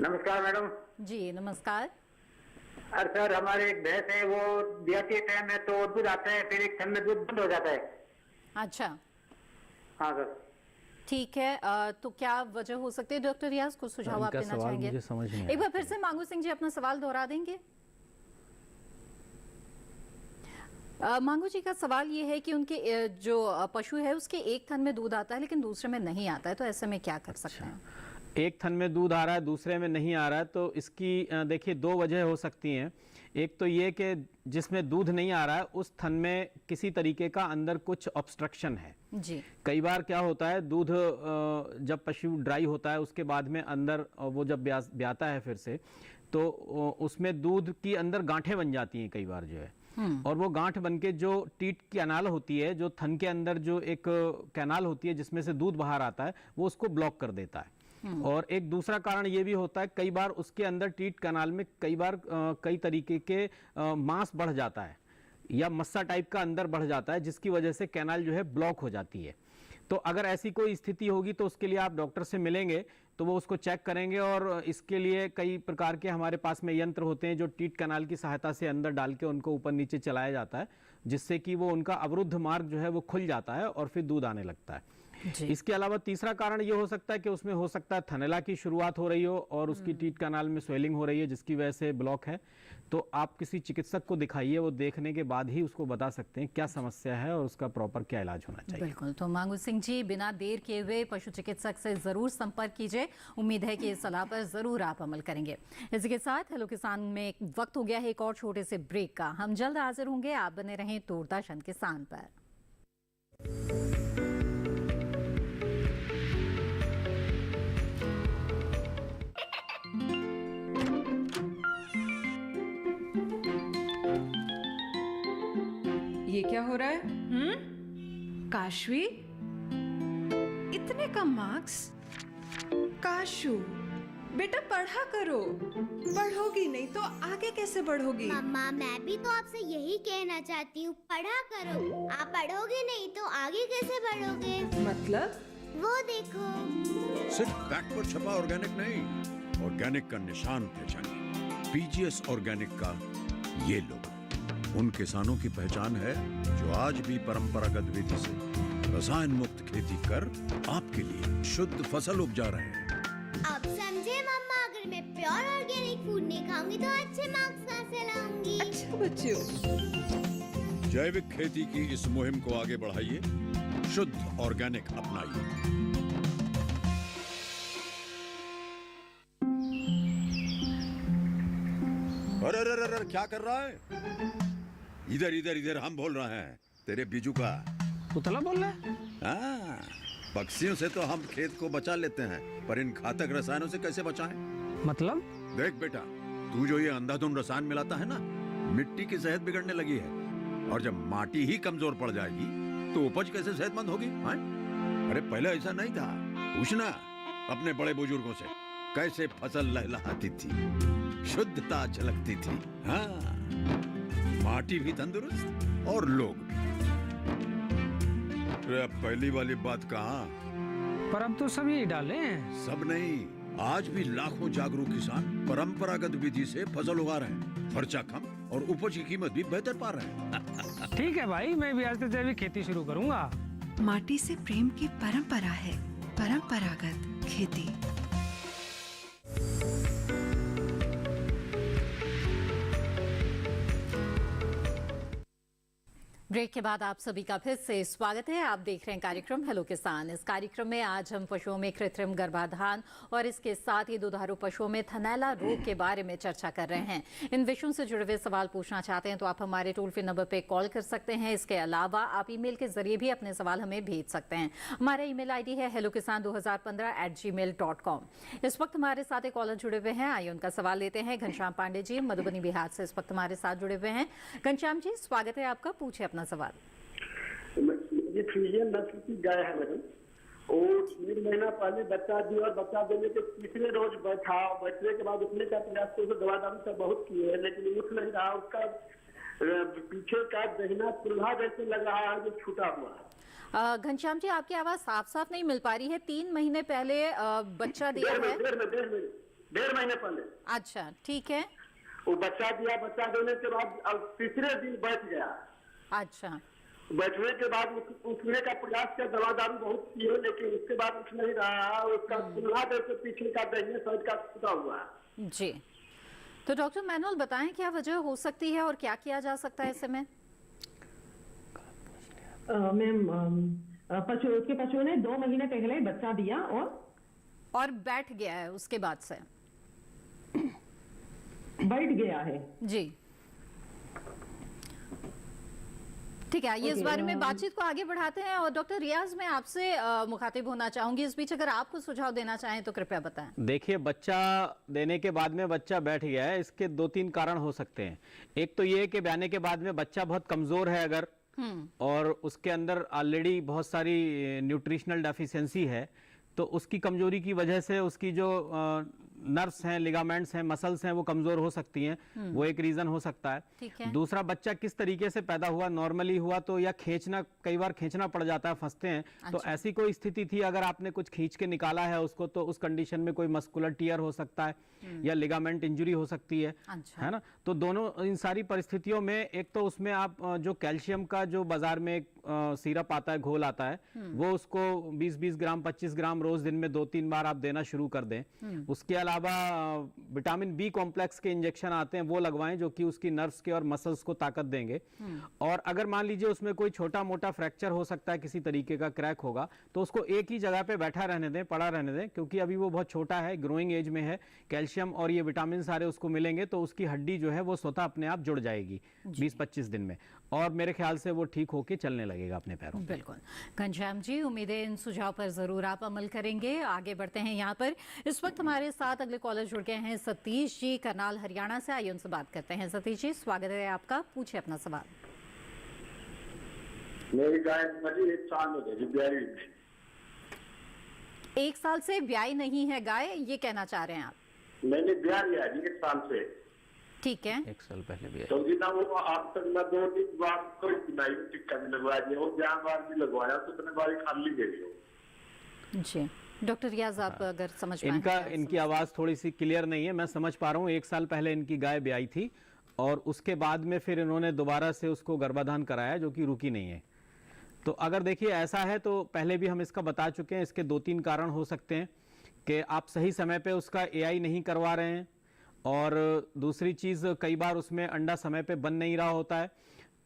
नमस्कार मैडम। जी नमस्कार। अरे सर, हमारे एक भैंस है, वो ब्याती टाइम है तो दूध आता है, फिर एक टाइम में दूध बंद हो जाता है। अच्छा हाँ सर, ठीक है। तो क्या वजह हो सकती है? डॉक्टर रियाज को सुझाव आप देना चाहेंगे? मुझे समझ नहीं एक बार फिर से मांगू सिंह जी अपना सवाल दोहरा देंगे? मांगू जी का सवाल ये है कि उनके जो पशु है उसके एक थन में दूध आता है लेकिन दूसरे में नहीं आता है, तो ऐसे में क्या कर सकते हैं? एक थन में दूध आ रहा है, दूसरे में नहीं आ रहा है, तो इसकी देखिए 2 वजह हो सकती हैं। एक तो ये कि जिसमें दूध नहीं आ रहा है उस थन में किसी तरीके का अंदर कुछ ऑब्स्ट्रक्शन है। जी। कई बार क्या होता है, दूध जब पशु ड्राई होता है उसके बाद में अंदर वो जब ब्याता है फिर से, तो उसमें दूध की अंदर गांठें बन जाती हैं कई बार जो है, और वो गांठ बनके जो टीट कैनाल होती है, जो थन के अंदर जो एक कैनाल होती है जिसमें से दूध बाहर आता है, वो उसको ब्लॉक कर देता है। और एक दूसरा कारण ये भी होता है, कई बार उसके अंदर टीट कैनाल में कई बार कई तरीके के मांस बढ़ जाता है या मस्सा टाइप का अंदर बढ़ जाता है, जिसकी वजह से कैनाल जो है ब्लॉक हो जाती है। तो अगर ऐसी कोई स्थिति होगी तो उसके लिए आप डॉक्टर से मिलेंगे तो वो उसको चेक करेंगे, और इसके लिए कई प्रकार के हमारे पास में यंत्र होते हैं जो टीट कैनाल की सहायता से अंदर डाल के उनको ऊपर नीचे चलाया जाता है, जिससे कि वो उनका अवरुद्ध मार्ग जो है वो खुल जाता है और फिर दूध आने लगता है। इसके अलावा तीसरा कारण ये हो सकता है कि उसमें हो सकता है थनैला की शुरुआत हो रही हो और उसकी टीट कैनाल में स्वेलिंग हो रही है जिसकी वजह से ब्लॉक है। तो आप किसी चिकित्सक को दिखाइए, वो देखने के बाद ही उसको बता सकते हैं क्या समस्या है और उसका प्रॉपर क्या इलाज होना चाहिए। बिल्कुल, तो मांगू सिंह जी, बिना देर किए हुए पशु चिकित्सक से जरूर संपर्क कीजिए। उम्मीद है कि इस सलाह पर जरूर आप अमल करेंगे। इसी के साथ हेलो किसान में वक्त हो गया है एक और छोटे से ब्रेक का। हम जल्द हाजिर होंगे, आप बने रहें दूरदर्शन किसान पर। ये क्या हो रहा है? काशवी, इतने कम मार्क्स? काशू बेटा पढ़ा करो, पढ़ोगी नहीं तो आगे कैसे बढ़ोगी? मम्मा मैं भी तो आपसे यही कहना चाहती हूँ, पढ़ा करो। आप पढ़ोगे नहीं तो आगे कैसे बढ़ोगे? मतलब? वो देखो, सिर्फ बैक पर छपा ऑर्गेनिक नहीं, ऑर्गेनिक का निशान पहचानिए। पीजीएस ऑर्गेनिक का ये लोगो उन किसानों की पहचान है जो आज भी परंपरागत विधि से रसायन मुक्त खेती कर आपके लिए शुद्ध फसल उपजा रहे हैं। अब समझे मम्मा, अगर मैं प्योर ऑर्गेनिक फूड नहीं खाऊंगी तो अच्छे मार्क्स कहाँ से लाऊंगी? अच्छा बच्चों, जैविक खेती की इस मुहिम को आगे बढ़ाइए, शुद्ध ऑर्गेनिक अपनाइए। अरे अरे अरे क्या कर रहा है? इधर इधर इधर, हम बोल रहे हैं तेरे बीजू का। पुतला बोल रहा है? हाँ, पक्षियों से तो हम खेत को बचा लेते हैं, पर इन घातक रसायनों से कैसे बचाएं? मतलब? देख बेटा, तू जो ये अंधाधुंध रसायन मिलाता है ना, मिट्टी की सेहत बिगड़ने लगी है। और जब माटी ही कमजोर पड़ जाएगी तो उपज कैसे सेहतमंद होगी? हाँ? अरे पहले ऐसा नहीं था। पूछना अपने बड़े बुजुर्गों से, कैसे फसल लहलहाती थी, शुद्धता झलकती थी। हाँ, माटी भी तंदुरुस्त और लोग भी। पहली वाली बात कहाँ? पर अब तो सब यही डाले हैं। सब नहीं, आज भी लाखों जागरूक किसान परंपरागत विधि से फसल उगा रहे हैं। खर्चा कम और उपज की कीमत भी बेहतर पा रहे हैं। ठीक है भाई, मैं भी आज से जैविक खेती शुरू करूंगा। माटी से प्रेम की परंपरा है, परंपरागत खेती। ब्रेक के बाद आप सभी का फिर से स्वागत है। आप देख रहे हैं कार्यक्रम हेलो किसान। इस कार्यक्रम में आज हम पशुओं में कृत्रिम गर्भाधान और इसके साथ ही दुधारू पशुओं में थनैला रोग के बारे में चर्चा कर रहे हैं। इन विषयों से जुड़े हुए सवाल पूछना चाहते हैं तो आप हमारे टोल फ्री नंबर पे कॉल कर सकते हैं। इसके अलावा आप ईमेल के जरिए भी अपने सवाल हमें भेज सकते हैं। हमारा ईमेल आईडी है hellokisan2015@gmail.com। इस वक्त हमारे साथ एक कॉलर जुड़े हुए हैं, आइए उनका सवाल लेते हैं। घनश्याम पांडे जी मधुबनी बिहार से इस वक्त हमारे साथ जुड़े हुए हैं। घनश्याम जी स्वागत है आपका, पूछे अपना सवाल। ये फ्रीजियन नस्ल की गाय है मैडम, और 1 महीना पहले बच्चा दिया और बच्चा देने के तीसरे रोज बैठने के बाद उठने का प्रयास तो दवा दारू सब बहुत किए हैं, लेकिन उठ नहीं रहा। उसका पीछे का दहिना चूल्हा जैसे लग रहा है जो छूटा हुआ है। घनश्याम जी आपकी आवाज साफ साफ नहीं मिल पा रही है। 3 महीने पहले बच्चा दिया है? 1.5 महीने पहले। अच्छा ठीक है। वो बच्चा दिया, बच्चा देने के बाद तीसरे दिन बैठ गया। अच्छा, बैठने के बाद उठने का प्रयास किया, दवा दारू बहुत किए, लेकिन उसके बाद उठ नहीं रहा। उसका चूल्हा जैसे पीछे का दहिने साइड का छूटा हुआ है। जी, तो डॉक्टर मैनुअल बताएं क्या वजह हो सकती है और क्या किया जा सकता है ऐसे में? मैम, उसके पशुओं ने 2 महीने पहले बच्चा दिया और बैठ गया है, उसके बाद से बैठ गया है। जी ठीक है, ये इस बारे में बातचीत को आगे बढ़ाते हैं। और डॉक्टर रियाज, मैं आपसे मुखातिब होना चाहूंगी इस बीच, अगर आप कुछ सुझाव देना चाहें तो कृपया बताएं। देखिए, बच्चा देने के बाद में बच्चा बैठ गया है, इसके 2-3 कारण हो सकते हैं। एक तो ये कि ब्याने के बाद में बच्चा बहुत कमजोर है अगर, और उसके अंदर ऑलरेडी बहुत सारी न्यूट्रिशनल डेफिशिएंसी है, तो उसकी कमजोरी की वजह से उसकी जो नर्व्स हैं, लिगामेंट्स हैं, मसल्स हैं, वो कमजोर हो सकती हैं। वो एक रीजन हो सकता है। दूसरा, बच्चा किस तरीके से पैदा हुआ, नॉर्मली हुआ तो या खींचना, कई बार खींचना पड़ जाता है, फंसते हैं। तो ऐसी कोई स्थिति थी, अगर आपने कुछ खींच के निकाला है उसको, तो उस कंडीशन में कोई मस्कुलर टियर हो सकता है या लिगामेंट इंजरी हो सकती है। है ना? तो दोनों इन सारी परिस्थितियों में एक तो उसमें आप जो कैल्शियम का जो बाजार में सिरप आता है, घोल आता है, वो उसको 20-20 ग्राम 25 ग्राम रोज दिन में 2-3 बार आप देना शुरू कर दें। उसके अलावा विटामिन बी कॉम्प्लेक्स के इंजेक्शन आते हैं, वो लगवाएं जो कि उसकी नर्व्स के और मसल्स को ताकत देंगे। और अगर मान लीजिए उसमें कोई छोटा मोटा फ्रैक्चर हो सकता है, किसी तरीके का क्रैक होगा, तो उसको एक ही जगह पे बैठा रहने दें, पड़ा रहने दें, क्योंकि अभी वो बहुत छोटा है, ग्रोइंग एज में है। कैल्शियम और ये विटामिन सारे उसको मिलेंगे तो उसकी हड्डी जो है वो स्वतः अपने आप जुड़ जाएगी 20-25 दिन में, और मेरे ख्याल से वो ठीक होके चलने लगेगा अपने पैरों पे। बिल्कुल घनश्याम जी, उम्मीद है इन सुझाव पर जरूर आप अमल करेंगे। आगे बढ़ते हैं यहाँ पर। इस वक्त हमारे साथ अगले कॉलर जुड़ गए हैं सतीश जी करनाल हरियाणा से। आइए उनसे बात करते हैं। सतीश जी, स्वागत है आपका, पूछे अपना सवाल। मेरी गाय 1 साल हो गई ब्याई। 1 साल से ब्याई नहीं है गाय, ये कहना चाह रहे हैं आप? मैंने ब्याह लिया 1 साल से। ठीक है, 1 साल पहले भी तो जितना वो अब तक मैं 2-3 बार कोई नहीं टिक्का भी लगवा दिया, वो ब्याह बार भी लगवाया तो इतने बार खाली दे दिया। जी डॉक्टर रियाज, आप अगर समझ पाए। इनकी आवाज थोड़ी सी क्लियर नहीं है, मैं समझ पा रहा हूँ। 1 साल पहले इनकी गाय ब्याई थी और उसके बाद में फिर इन्होंने दोबारा से उसको गर्भाधान कराया, जो कि रुकी नहीं है। तो अगर देखिए ऐसा है तो पहले भी हम इसका बता चुके हैं, इसके 2-3 कारण हो सकते हैं कि आप सही समय पे उसका एआई नहीं करवा रहे हैं, और दूसरी चीज़ कई बार उसमें अंडा समय पे बन नहीं रहा होता है,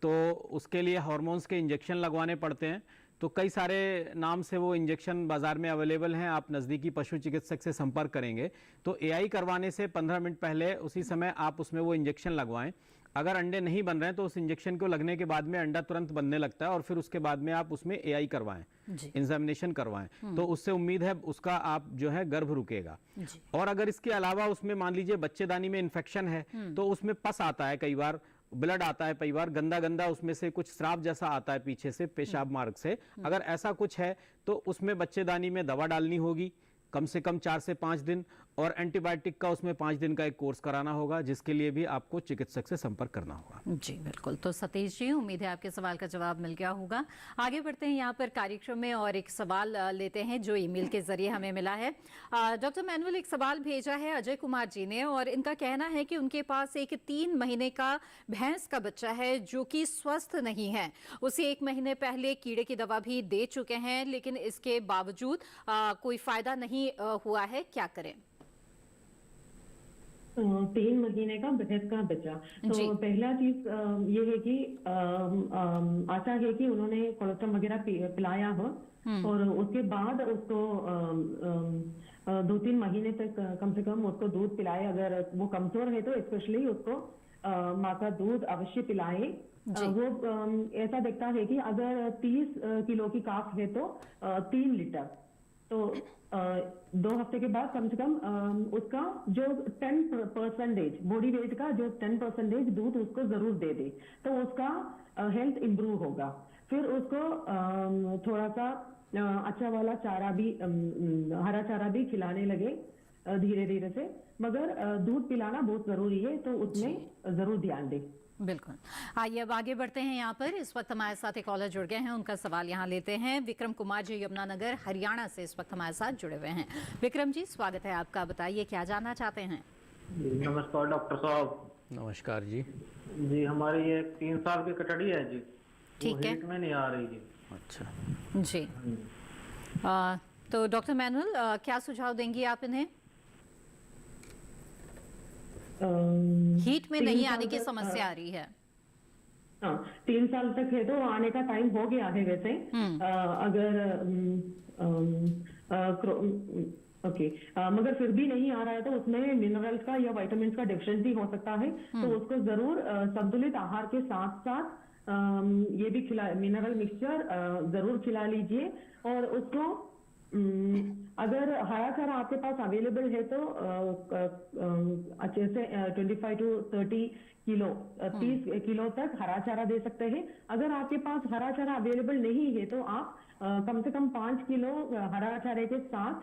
तो उसके लिए हार्मोन्स के इंजेक्शन लगवाने पड़ते हैं। तो कई सारे नाम से वो इंजेक्शन बाजार में अवेलेबल हैं, आप नज़दीकी पशु चिकित्सक से संपर्क करेंगे तो एआई करवाने से 15 मिनट पहले उसी समय आप उसमें वो इंजेक्शन लगवाएं। अगर अंडे नहीं बन रहे हैं तो उस इंजेक्शन को लगने के बाद में अंडा तुरंत बनने लगता है, और फिर उसके बाद में आप उसमें एआई करवाएं, इंसेमिनेशन करवाएं, तो उससे उम्मीद है उसका आप जो है गर्भ रुकेगा। और अगर इसके अलावा उसमें मान लीजिए बच्चेदानी में इन्फेक्शन है तो उसमें पस आता है, कई बार ब्लड आता है, कई बार गंदा उसमें से कुछ स्राव जैसा आता है पीछे से पेशाब मार्ग से। अगर ऐसा कुछ है तो उसमें बच्चेदानी में दवा डालनी होगी कम से कम 4 से 5 दिन, और एंटीबायोटिक का उसमें 5 दिन का एक कोर्स कराना होगा, जिसके लिए भी आपको चिकित्सक से संपर्क करना होगा। जी बिल्कुल। तो सतीश जी, उम्मीद है आपके सवाल का जवाब मिल गया होगा। आगे बढ़ते हैं यहाँ पर कार्यक्रम में और एक सवाल लेते हैं जो ईमेल के जरिए हमें मिला है। डॉक्टर मैनुअल, एक सवाल भेजा है अजय कुमार जी ने, और इनका कहना है कि उनके पास एक 3 महीने का भैंस का बच्चा है जो कि स्वस्थ नहीं है। उसे 1 महीने पहले कीड़े की दवा भी दे चुके हैं, लेकिन इसके बावजूद कोई फायदा नहीं हुआ है, क्या करें? 3 महीने का भैंस का बच्चा। तो पहला चीज ये है कि आशा है कि उन्होंने कोलेस्ट्रॉल वगैरह पिलाया हो, और उसके बाद उसको 2-3 महीने तक कम से कम उसको दूध पिलाए। अगर वो कमजोर है तो स्पेशली उसको माँ का दूध अवश्य पिलाए। वो ऐसा दिखता है कि अगर 30 किलो की काफ है तो 3 लीटर, तो 2 हफ्ते के बाद कम से कम उसका जो 10% बॉडी वेट का जो 10% दूध उसको जरूर दे दे, तो उसका हेल्थ इंप्रूव होगा। फिर उसको थोड़ा सा अच्छा वाला चारा भी, हरा चारा भी खिलाने लगे धीरे धीरे से, मगर दूध पिलाना बहुत जरूरी है, तो उसमें जरूर ध्यान दें। बिल्कुल। आइए अब आगे बढ़ते हैं। यहाँ पर इस वक्त हमारे साथ एक कॉलर जुड़ गए हैं, उनका सवाल यहाँ लेते हैं। विक्रम कुमार जी यमुनानगर हरियाणा से इस वक्त हमारे साथ जुड़े हुए हैं। विक्रम जी, स्वागत है आपका, बताइए क्या जानना चाहते हैं? नमस्कार डॉक्टर साहब। नमस्कार जी। जी हमारी ये 3 साल की कटड़ी है जी, ठीक है, में नहीं आ रही जी। अच्छा जी। तो डॉक्टर मैनुअल, क्या सुझाव देंगी आप इन्हें? हीट में नहीं आने की समस्या आ रही है। हाँ, 3 साल तक है तो आने का टाइम हो गया है वैसे। अगर ओके, मगर फिर भी नहीं आ रहा है तो उसमें मिनरल्स का या विटामिन्स का डेफिशिएंसी हो सकता है, तो उसको जरूर संतुलित आहार के साथ साथ ये भी मिनरल मिक्सचर जरूर खिला लीजिए। और उसको अगर हरा चारा आपके पास अवेलेबल है तो अच्छे से 25 to 30 किलो 30 किलो तक हरा चारा दे सकते हैं। अगर आपके पास हरा चारा अवेलेबल नहीं है तो आप कम से कम 5 किलो हरा चारे के साथ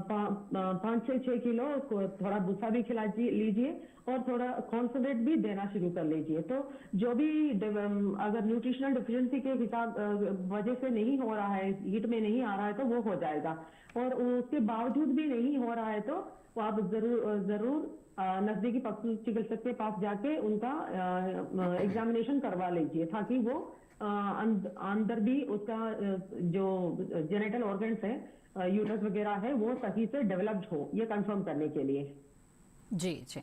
5 से 6 किलो थोड़ा भूसा भी खिला लीजिए, और थोड़ा कॉन्सनट्रेट भी देना शुरू कर लीजिए। तो जो भी अगर न्यूट्रिशनल डिफिशिएंसी के हिसाब वजह से नहीं हो रहा है, हीट में नहीं आ रहा है, तो वो हो जाएगा। और उसके बावजूद भी नहीं हो रहा है तो आप जरूर नजदीकी पशु चिकित्सक के पास जाके उनका एग्जामिनेशन करवा लीजिए, ताकि वो अंदर भी उसका जो जेनेटल ऑर्गन्स है, यूट्रस वगैरह है, वो सही से डेवलप्ड हो, ये कंफर्म करने के लिए। जी जी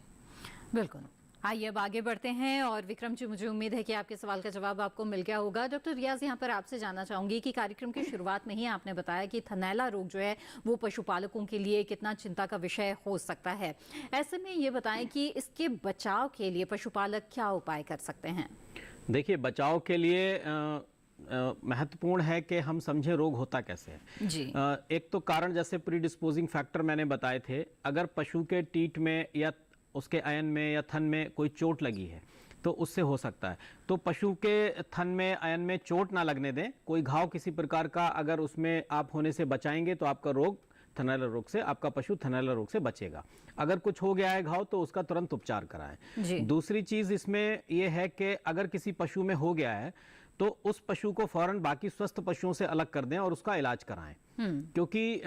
बिल्कुल। आइए अब आगे बढ़ते हैं और विक्रम जी, मुझे उम्मीद है कि आपके सवाल का जवाब आपको मिल गया होगा। डॉक्टर रियाज, यहाँ पर आपसे जानना चाहूंगी कि कार्यक्रम की शुरुआत में ही आपने बताया कि थनैला रोग जो है वो पशुपालकों के लिए कितना चिंता का विषय हो सकता है। ऐसे में ये बताएं कि इसके बचाव के लिए पशुपालक क्या उपाय कर सकते हैं? देखिए, बचाव के लिए महत्वपूर्ण है कि हम समझें रोग होता कैसे है। जी। एक तो कारण जैसे प्रीडिस्पोजिंग फैक्टर मैंने बताए थे, अगर पशु के टीट में या उसके अयन में या थन में कोई चोट लगी है तो उससे हो सकता है। तो पशु के थन में अयन में चोट ना लगने दें। कोई घाव किसी प्रकार का अगर उसमें आप होने से बचाएंगे तो आपका रोग थनैला रोग से, आपका पशु थनैला रोग से बचेगा। अगर कुछ हो गया है घाव तो उसका तुरंत उपचार कराएं। दूसरी चीज इसमें यह है कि अगर किसी पशु में हो गया है तो उस पशु को फौरन बाकी स्वस्थ पशुओं से अलग कर दें और उसका इलाज कराएं। क्योंकि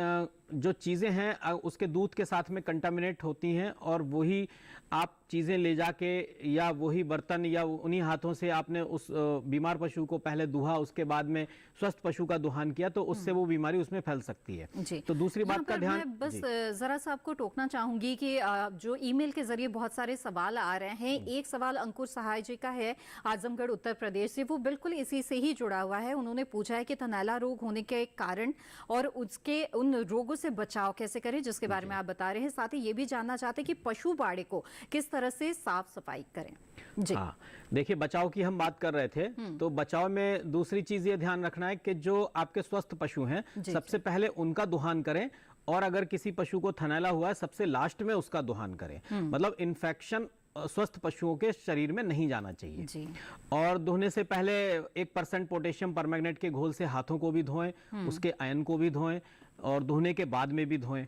जो चीज़ें हैं उसके दूध के साथ में कंटामिनेट होती हैं और वही आप चीज़ें ले जाके या वही बर्तन या उन्हीं हाथों से आपने उस बीमार पशु को पहले दुहा, उसके बाद में स्वस्थ पशु का दुहान किया तो उससे वो बीमारी उसमें फैल सकती है। तो दूसरी बात का ध्यान, मैं बस जरा सा आपको टोकना चाहूंगी कि जो ईमेल के जरिए बहुत सारे सवाल आ रहे हैं, एक सवाल अंकुर सहाय जी का है आजमगढ़ उत्तर प्रदेश से, वो बिल्कुल इसी से ही जुड़ा हुआ है। उन्होंने पूछा है कि थनैला रोग होने के कारण और उसके उन रोगों से बचाव कैसे करें, जिसके बारे में आप बता रहे हैं। साथ ही ये भी जानना चाहते हैं कि पशु बाड़े को किस तरह से साफ सफाई करें। जी हाँ, देखिए बचाव की हम बात कर रहे थे, तो बचाव में दूसरी चीज ये ध्यान रखना है कि जो आपके स्वस्थ पशु हैं सबसे पहले उनका दुहान करें, और अगर किसी पशु को थनैला हुआ है सबसे लास्ट में उसका दुहान करें। मतलब इन्फेक्शन स्वस्थ पशुओं के शरीर में नहीं जाना चाहिए जी। और धोने से पहले 1% पोटेशियम परमैंगनेट के घोल से हाथों को भी धोएं, उसके अयन को भी धोएं और धोने के बाद में भी धोएं।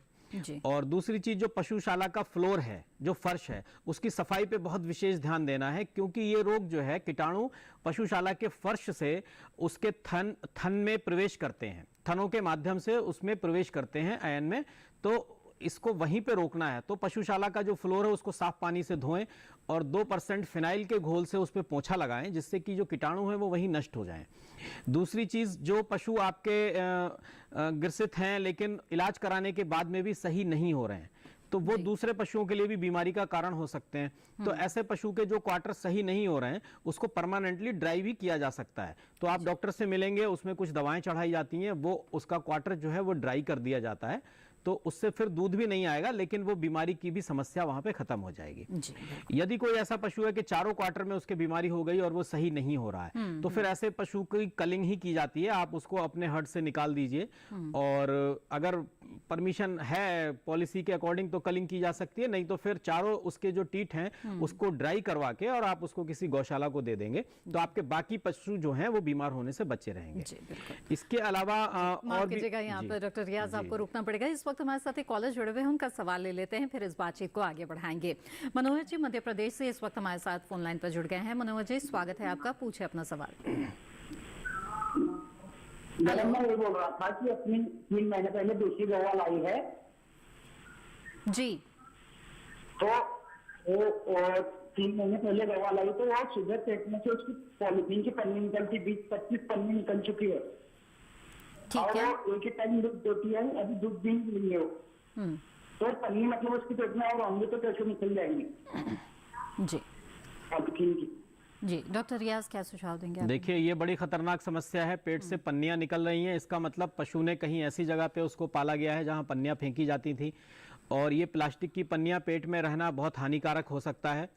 और दूसरी चीज, जो पशुशाला का फ्लोर है, जो फर्श है, उसकी सफाई पे बहुत विशेष ध्यान देना है, क्योंकि ये रोग जो है कीटाणु पशुशाला के फर्श से उसके थन में प्रवेश करते हैं, थनों के माध्यम से उसमें प्रवेश करते हैं अयन में, तो इसको वहीं पे रोकना है। तो पशुशाला का जो फ्लोर है उसको साफ पानी से धोएं और 2% फिनाइल के घोल से उस पर पोंछा लगाएं, जिससे कि जो कीटाणु है वो वहीं नष्ट हो जाएं। दूसरी चीज, जो पशु आपके ग्रसित हैं लेकिन इलाज कराने के बाद में भी सही नहीं हो रहे हैं, तो वो दूसरे पशुओं के लिए भी बीमारी का कारण हो सकते हैं। तो ऐसे पशु के जो क्वार्टर सही नहीं हो रहे हैं उसको परमानेंटली ड्राई भी किया जा सकता है। तो आप डॉक्टर से मिलेंगे, उसमें कुछ दवाएं चढ़ाई जाती हैं, वो उसका क्वार्टर जो है वो ड्राई कर दिया जाता है, तो उससे फिर दूध भी नहीं आएगा, लेकिन वो बीमारी की भी समस्या वहां पे खत्म हो जाएगी। यदि कोई ऐसा पशु है कि चारों क्वार्टर में उसके बीमारी हो गई और वो सही नहीं हो रहा है, तो फिर ऐसे पशु की कलिंग ही की जाती है। आप उसको अपने हट से निकाल दीजिए, और अगर परमिशन है पॉलिसी के अकॉर्डिंग तो कलिंग की जा सकती है, नहीं तो फिर चारों उसके जो टीट हैं उसको ड्राई करवा के और आप उसको किसी गौशाला को दे देंगे, तो आपके बाकी पशु जो हैं वो बीमार होने से बचे रहेंगे। इसके अलावा और कीजिएगा, यहाँ पर डॉक्टर रियाज आपको रुकना पड़ेगा। इस वक्त हमारे साथ एक कॉलर जुड़े हुए हैं, उनका सवाल ले लेते हैं, फिर इस बातचीत को आगे बढ़ाएंगे। मनोहर जी मध्य प्रदेश से इस वक्त हमारे साथ फोन लाइन पर जुड़ गए हैं। मनोहर जी, स्वागत है आपका, पूछे अपना सवाल। मैडम, मैं ये बोल रहा था कि अपनी 3 महीने पहले दूसरी गौवा लाई है जी, तो 3 महीने पहले गौवा लाई तो वो सुबह पेट में से उसकी पॉलिथीन की पन्नी निकलती, 20-25 पन्नी निकल चुकी है, और वो एक ही टाइम दूध देती है, अभी दूध भी नहीं मिली है, तो पन्नी मतलब उसकी पेट में और होंगे तो कैसे निकल जाएंगे जी पॉलिथीन की? जी डॉक्टर रियाज, क्या सुझाव देंगे आप? देखिए, ये बड़ी खतरनाक समस्या है। पेट से पन्नियां निकल रही हैं, इसका मतलब पशु ने कहीं ऐसी जगह पे उसको पाला गया है जहां पन्नियां फेंकी जाती थी, और ये प्लास्टिक की पन्नियां पेट में रहना बहुत हानिकारक हो सकता है,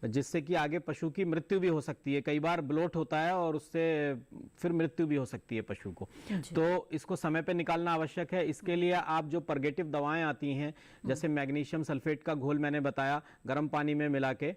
जिससे कि आगे पशु की मृत्यु भी हो सकती है। कई बार ब्लोट होता है और उससे फिर मृत्यु भी हो सकती है पशु को। तो इसको समय पे निकालना आवश्यक है। इसके लिए आप जो परगेटिव दवाएं आती हैं, जैसे मैग्नीशियम सल्फेट का घोल मैंने बताया, गर्म पानी में मिला के,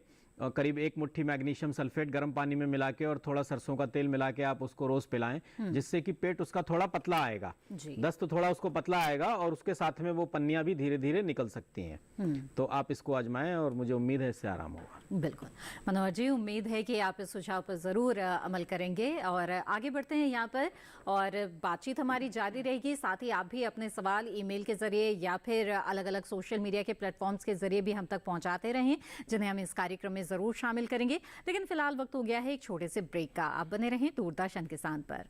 करीब 1 मुट्ठी मैग्नीशियम सल्फेट गर्म पानी में मिला के और थोड़ा सरसों का तेल मिला के आप उसको रोज पिलाएं, जिससे कि पेट उसका थोड़ा पतला आएगा, दस्त थोड़ा उसको पतला आएगा, और उसके साथ में वो पन्नियां भी धीरे धीरे निकल सकती हैं। तो आप इसको आजमाएं और मुझे उम्मीद है इससे आराम होगा। बिल्कुल मनोहर जी, उम्मीद है कि आप इस सुझाव पर जरूर अमल करेंगे। और आगे बढ़ते हैं यहाँ पर, और बातचीत हमारी जारी रहेगी। साथ ही आप भी अपने सवाल ईमेल के जरिए या फिर अलग अलग सोशल मीडिया के प्लेटफॉर्म्स के जरिए भी हम तक पहुंचाते रहें, जिन्हें हम इस कार्यक्रम में जरूर शामिल करेंगे, लेकिन फिलहाल वक्त हो गया है एक छोटे से ब्रेक का। आप बने रहें दूरदर्शन किसान पर।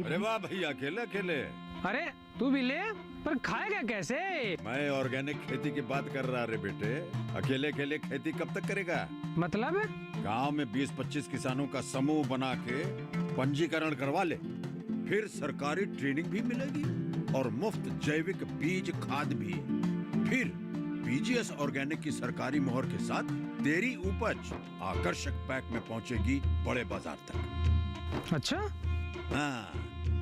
अरे वाह भैया, अकेले अकेले। अरे तू भी ले, पर खाएगा कैसे? मैं ऑर्गेनिक खेती की बात कर रहा रे बेटे। अकेले अकेले खेती कब तक करेगा? मतलब गांव में 20-25 किसानों का समूह बना के पंजीकरण करवा ले, फिर सरकारी ट्रेनिंग भी मिलेगी और मुफ्त जैविक बीज खाद भी। फिर बीजीएस ऑर्गेनिक की सरकारी मोहर के साथ तेरी उपज आकर्षक पैक में पहुंचेगी बड़े बाजार तक। अच्छा? हाँ।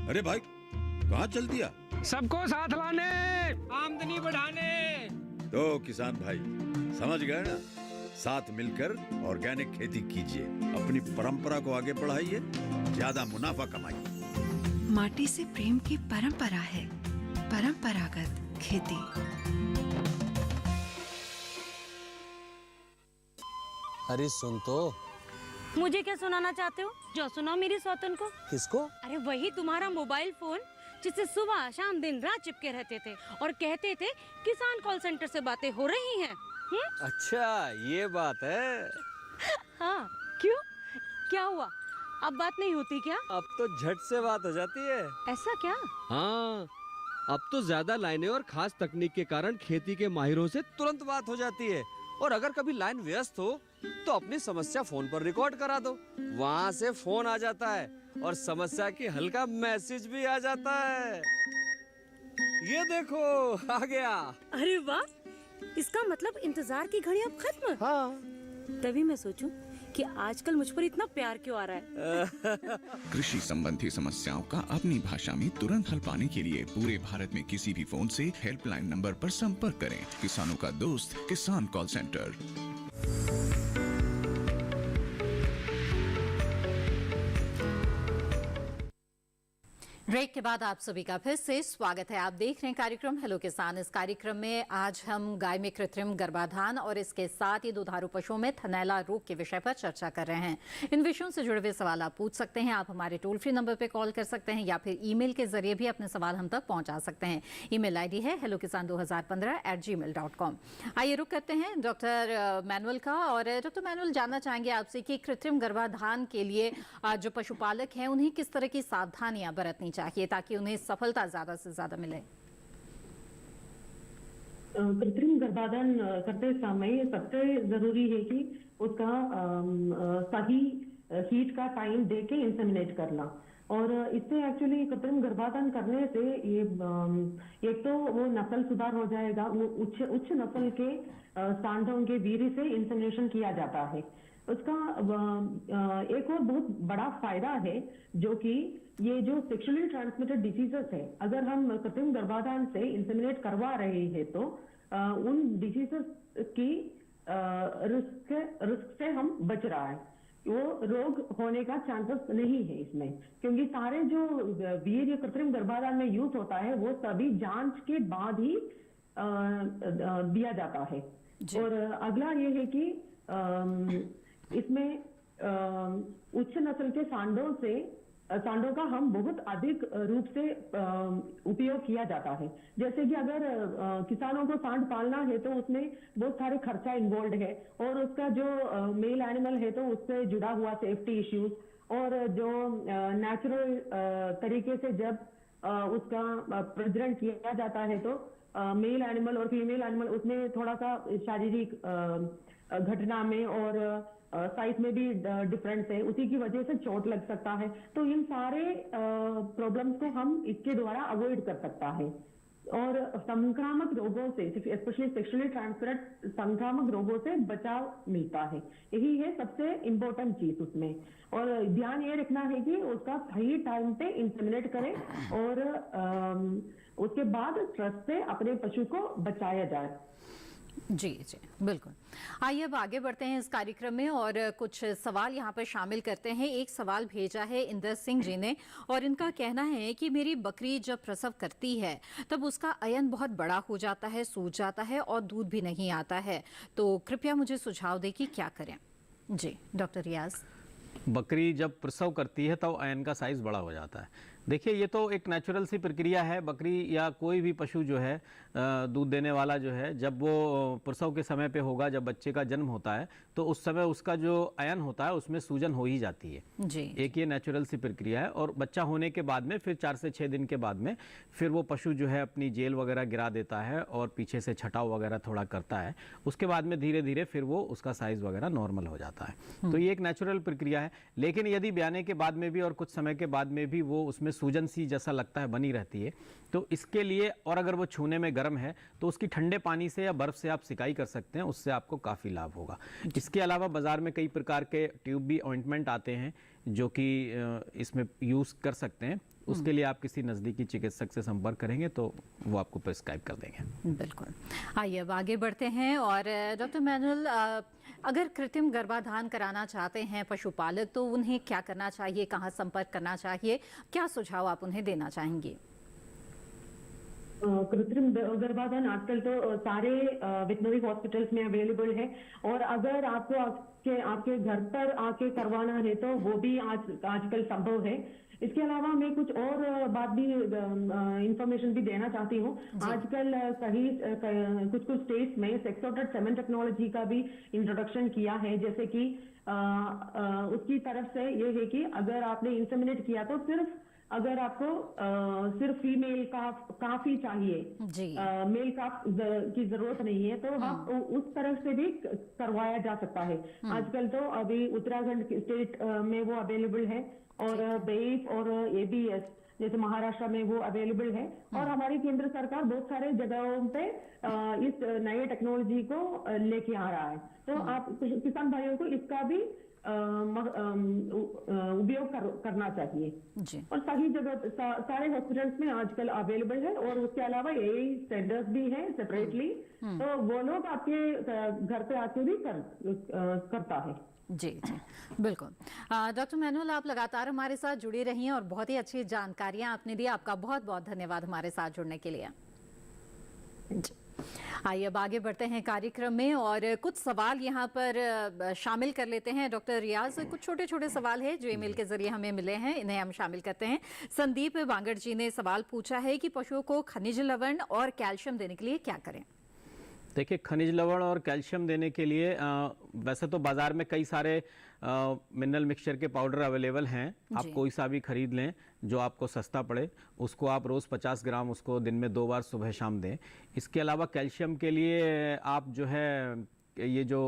अरे भाई, कहाँ चल दिया? सबको साथ लाने, आमदनी बढ़ाने। तो किसान भाई समझ गए ना? साथ मिलकर ऑर्गेनिक खेती कीजिए, अपनी परंपरा को आगे बढ़ाइए, ज्यादा मुनाफा कमाइए। माटी से प्रेम की परंपरा है परंपरागत खेती। अरे सुन तो। मुझे क्या सुनाना चाहते हो? जो सुनाओ मेरी सौतन को। किसको? अरे वही तुम्हारा मोबाइल फोन जिससे सुबह शाम दिन रात चिपके रहते थे और कहते थे किसान कॉल सेंटर से बातें हो रही हैं। अच्छा ये बात है। हाँ, क्यों? क्या हुआ? अब बात नहीं होती क्या? अब तो झट से बात हो जाती है। ऐसा क्या? हाँ, अब तो ज्यादा लाइनें और खास तकनीक के कारण खेती के माहिरों से तुरंत बात हो जाती है। और अगर कभी लाइन व्यस्त हो तो अपनी समस्या फोन पर रिकॉर्ड करा दो, वहाँ से फोन आ जाता है और समस्या की हल का मैसेज भी आ जाता है। ये देखो आ गया। अरे वाह, इसका मतलब इंतजार की घड़ी अब खत्म। हाँ। तभी मैं सोचूं कि आजकल मुझ पर इतना प्यार क्यों आ रहा है। कृषि संबंधी समस्याओं का अपनी भाषा में तुरंत हल पाने के लिए पूरे भारत में किसी भी फोन से हेल्पलाइन नंबर पर संपर्क करें। किसानों का दोस्त किसान कॉल सेंटर। ब्रेक के बाद आप सभी का फिर से स्वागत है। आप देख रहे हैं कार्यक्रम हेलो किसान। इस कार्यक्रम में आज हम गाय में कृत्रिम गर्भाधान और इसके साथ ही दुधारू पशुओं में थनैला रोग के विषय पर चर्चा कर रहे हैं। इन विषयों से जुड़े हुए सवाल आप पूछ सकते हैं। आप हमारे टोल फ्री नंबर पर कॉल कर सकते हैं या फिर ईमेल के जरिए भी अपने सवाल हम तक पहुंचा सकते हैं। ईमेल आईडी है hellokisan2015@gmail.com। आइए रुक करते हैं डॉक्टर मैनुअल का। और डॉक्टर मैनुअल, जानना चाहेंगे आपसे कि कृत्रिम गर्भाधान के लिए जो पशुपालक हैं उन्हें किस तरह की सावधानियां बरतनी चाहिए ताकि उन्हें सफलता ज्यादा से ज्यादा मिले? कृत्रिम गर्भाधान करते समय सबसे जरूरी है कि उसका सही हीट का टाइम देके इंसेमिनेट करना। और इससे एक्चुअली कृत्रिम गर्भाधान करने से ये एक तो वो नस्ल सुधार हो जाएगा, वो उच्च नस्ल के सांडों के वीर्य से इंसेमिनेशन किया जाता है। उसका एक और बहुत बड़ा फायदा है जो कि ये जो सेक्सुअली ट्रांसमिटेड डिजीजेस है, अगर हम कृत्रिम गर्भाधान से इंसेमिनेट करवा रहे हैं तो उन डिजीजेस की रिस्क से हम बच रहा है। वो रोग होने का चांसेस नहीं है इसमें, क्योंकि सारे जो वीर्य कृत्रिम गर्भाधान में यूज होता है वो सभी जांच के बाद ही दिया जाता है। और अगला ये है कि इसमें उच्च नस्ल के सांडों का हम बहुत अधिक रूप से उपयोग किया जाता है। जैसे कि अगर किसानों को सांड पालना है तो उसमें बहुत सारे खर्चा इन्वॉल्व है और उसका जो मेल एनिमल है तो उससे जुड़ा हुआ सेफ्टी इश्यूज, और जो नेचुरल तरीके से जब उसका प्रजनन किया जाता है तो मेल एनिमल और फीमेल एनिमल उसमें थोड़ा सा शारीरिक घटना में और साइज में भी डिफरेंस है, उसी की वजह से चोट लग सकता है। तो इन सारे प्रॉब्लम्स को हम इसके द्वारा अवॉइड कर सकता है। और संक्रामक रोगों से, स्पेशली सेक्सुअली ट्रांसमिटेड संक्रामक रोगों से बचाव मिलता है। यही है सबसे इम्पोर्टेंट चीज उसमें। और ध्यान ये रखना है कि उसका सही टाइम पे इंसेमिनेट करें और उसके बाद स्ट्रेस से अपने पशु को बचाया जाए। जी जी बिल्कुल। आइए अब आगे बढ़ते हैं इस कार्यक्रम में और कुछ सवाल यहाँ पर शामिल करते हैं। एक सवाल भेजा है इंदर सिंह जी ने और इनका कहना है कि मेरी बकरी जब प्रसव करती है तब उसका अयन बहुत बड़ा हो जाता है, सूज जाता है और दूध भी नहीं आता है, तो कृपया मुझे सुझाव दें कि क्या करें। जी डॉक्टर रियाज। बकरी जब प्रसव करती है तब अयन का साइज बड़ा हो जाता है। देखिए, ये तो एक नेचुरल सी प्रक्रिया है। बकरी या कोई भी पशु जो है दूध देने वाला जो है, जब वो प्रसव के समय पे होगा, जब बच्चे का जन्म होता है, तो उस समय उसका जो अयन होता है उसमें सूजन हो ही जाती है जी। एक ये नेचुरल सी प्रक्रिया है। और बच्चा होने के बाद में फिर 4 से 6 दिन के बाद में फिर वो पशु जो है अपनी जेल वगैरह गिरा देता है और पीछे से छटाव वगैरह थोड़ा करता है। उसके बाद में धीरे धीरे फिर वो उसका साइज वगैरह नॉर्मल हो जाता है। तो ये एक नेचुरल प्रक्रिया है। लेकिन यदि ब्याने के बाद में भी और कुछ समय के बाद में भी वो उसमें सूजन सी जैसा लगता है बनी रहती है, तो इसके लिए, और अगर वो छूने में गर्म है, तो उसकी ठंडे पानी से या बर्फ से आप सिकाई कर सकते हैं, उससे आपको काफ़ी लाभ होगा। इसके अलावा बाज़ार में कई प्रकार के ट्यूब भी ऑइंटमेंट आते हैं जो कि इसमें यूज़ कर सकते हैं। उसके लिए आप किसी नज़दीकी चिकित्सक से संपर्क करेंगे तो वो आपको प्रिस्क्राइब कर देंगे। बिल्कुल। आइए अब आगे बढ़ते हैं। और डॉक्टर मैनुअल, अगर कृत्रिम गर्भाधान कराना चाहते हैं पशुपालक, तो उन्हें क्या करना चाहिए, कहाँ संपर्क करना चाहिए, क्या सुझाव आप उन्हें देना चाहेंगे? कृत्रिम गर्भाधान आजकल तो सारे वेटनरी हॉस्पिटल्स में अवेलेबल है, और अगर आपको आपके घर पर आके करवाना है तो वो भी आजकल संभव है। इसके अलावा मैं कुछ और बात भी इंफॉर्मेशन भी देना चाहती हूँ। आजकल कुछ स्टेट्स में सेक्स-डॉटेड सेमेन टेक्नोलॉजी का भी इंट्रोडक्शन किया है, जैसे कि उसकी तरफ से ये है कि अगर आपने इंसेमिनेट किया तो अगर आपको सिर्फ फीमेल का काफी चाहिए, मेल का की जरूरत नहीं है, तो आप उस तरफ से भी करवाया जा सकता है। आजकल तो अभी उत्तराखंड स्टेट में वो अवेलेबल है, और बेफ और ABS जैसे महाराष्ट्र में वो अवेलेबल है, और हमारी केंद्र सरकार बहुत सारे जगहों पे इस नए टेक्नोलॉजी को लेके आ रहा है। तो आप किसान भाइयों को इसका भी उपयोग करना चाहिए जी। और सही जगह सारे हॉस्पिटल्स में आजकल अवेलेबल है, और उसके अलावा यही सेंटर्स भी हैं सेपरेटली, तो वो लोग आपके घर पे आके भी करता है। जी जी, बिल्कुल। डॉक्टर मैनुअल, आप लगातार हमारे साथ जुड़ी रही हैं और बहुत ही अच्छी जानकारियां आपने दी। आपका बहुत बहुत धन्यवाद हमारे साथ जुड़ने के लिए। आइए अब आगे बढ़ते हैं कार्यक्रम में, और कुछ सवाल यहाँ पर शामिल कर लेते हैं। डॉक्टर रियाज, कुछ छोटे छोटे सवाल हैं जो ईमेल के जरिए हमें मिले हैं, इन्हें हम शामिल करते हैं। संदीप बांगड़ जी ने सवाल पूछा है कि पशुओं को खनिज लवण और कैल्शियम देने के लिए क्या करें? देखिए, खनिज लवण और कैल्शियम देने के लिए वैसे तो बाज़ार में कई सारे मिनरल मिक्सचर के पाउडर अवेलेबल हैं। आप कोई सा भी खरीद लें जो आपको सस्ता पड़े, उसको आप रोज़ 50 ग्राम उसको दिन में 2 बार सुबह शाम दें। इसके अलावा कैल्शियम के लिए आप जो है ये जो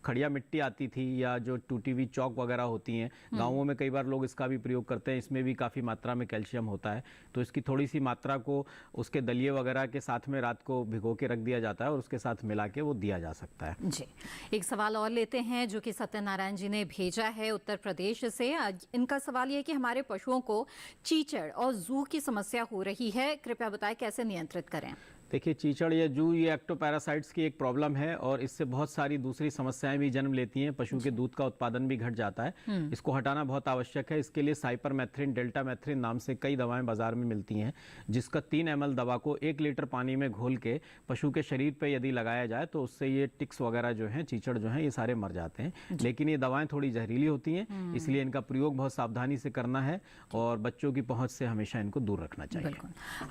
खड़िया मिट्टी आती थी या जो टूटी हुई चौक वगैरह होती हैं, गाँवों में कई बार लोग इसका भी प्रयोग करते हैं। इसमें भी काफ़ी मात्रा में कैल्शियम होता है, तो इसकी थोड़ी सी मात्रा को उसके दलिए वगैरह के साथ में रात को भिगो के रख दिया जाता है और उसके साथ मिला के वो दिया जा सकता है। जी, एक सवाल और लेते हैं जो कि सत्यनारायण जी ने भेजा है उत्तर प्रदेश से। इनका सवाल ये है कि हमारे पशुओं को चीचड़ और जू की समस्या हो रही है, कृपया बताएं कैसे नियंत्रित करें? देखिए, चीचड़ या जू ये एक्टोपैरासाइट्स की एक प्रॉब्लम है और इससे बहुत सारी दूसरी समस्याएं भी जन्म लेती हैं। पशु के दूध का उत्पादन भी घट जाता है। इसको हटाना बहुत आवश्यक है। इसके लिए साइपरमेथ्रिन, डेल्टामेथ्रिन नाम से कई दवाएं बाजार में मिलती हैं, जिसका 3 ml दवा को 1 लीटर पानी में घोल के पशु के शरीर पे यदि लगाया जाए तो उससे ये टिक्स वगैरह जो हैं, चीचड़ जो हैं, ये सारे मर जाते हैं। लेकिन ये दवाएं थोड़ी जहरीली होती हैं, इसलिए इनका प्रयोग बहुत सावधानी से करना है और बच्चों की पहुँच से हमेशा इनको दूर रखना चाहिए।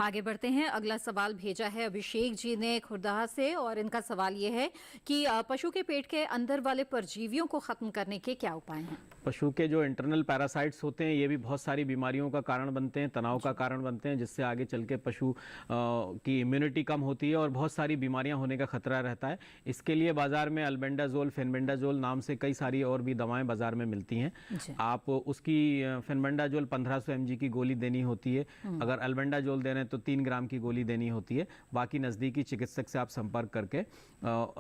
आगे बढ़ते हैं। अगला सवाल भेजा है अभिषेक जी ने खुर्दा से, और इनका सवाल ये है कि पशु के पेट के अंदर वाले परजीवियों को खत्म करने के क्या उपाय हैं? पशु के जो इंटरनल पैरासाइट्स होते हैं, ये भी बहुत सारी बीमारियों का कारण बनते हैं, तनाव का कारण बनते हैं, जिससे आगे चल के पशु की इम्यूनिटी कम होती है और बहुत सारी बीमारियां होने का खतरा रहता है। इसके लिए बाजार में अल्बेंडाजोल, फेनबेंडाजोल नाम से कई सारी और भी दवाएं बाजार में मिलती हैं। आप उसकी फेनबेंडाजोल 1500 mg की गोली देनी होती है। अगर अल्बेंडाजोल दे रहे हैं तो 3 ग्राम की गोली देनी होती है। बाकी नज़दीकी चिकित्सक से आप संपर्क करके,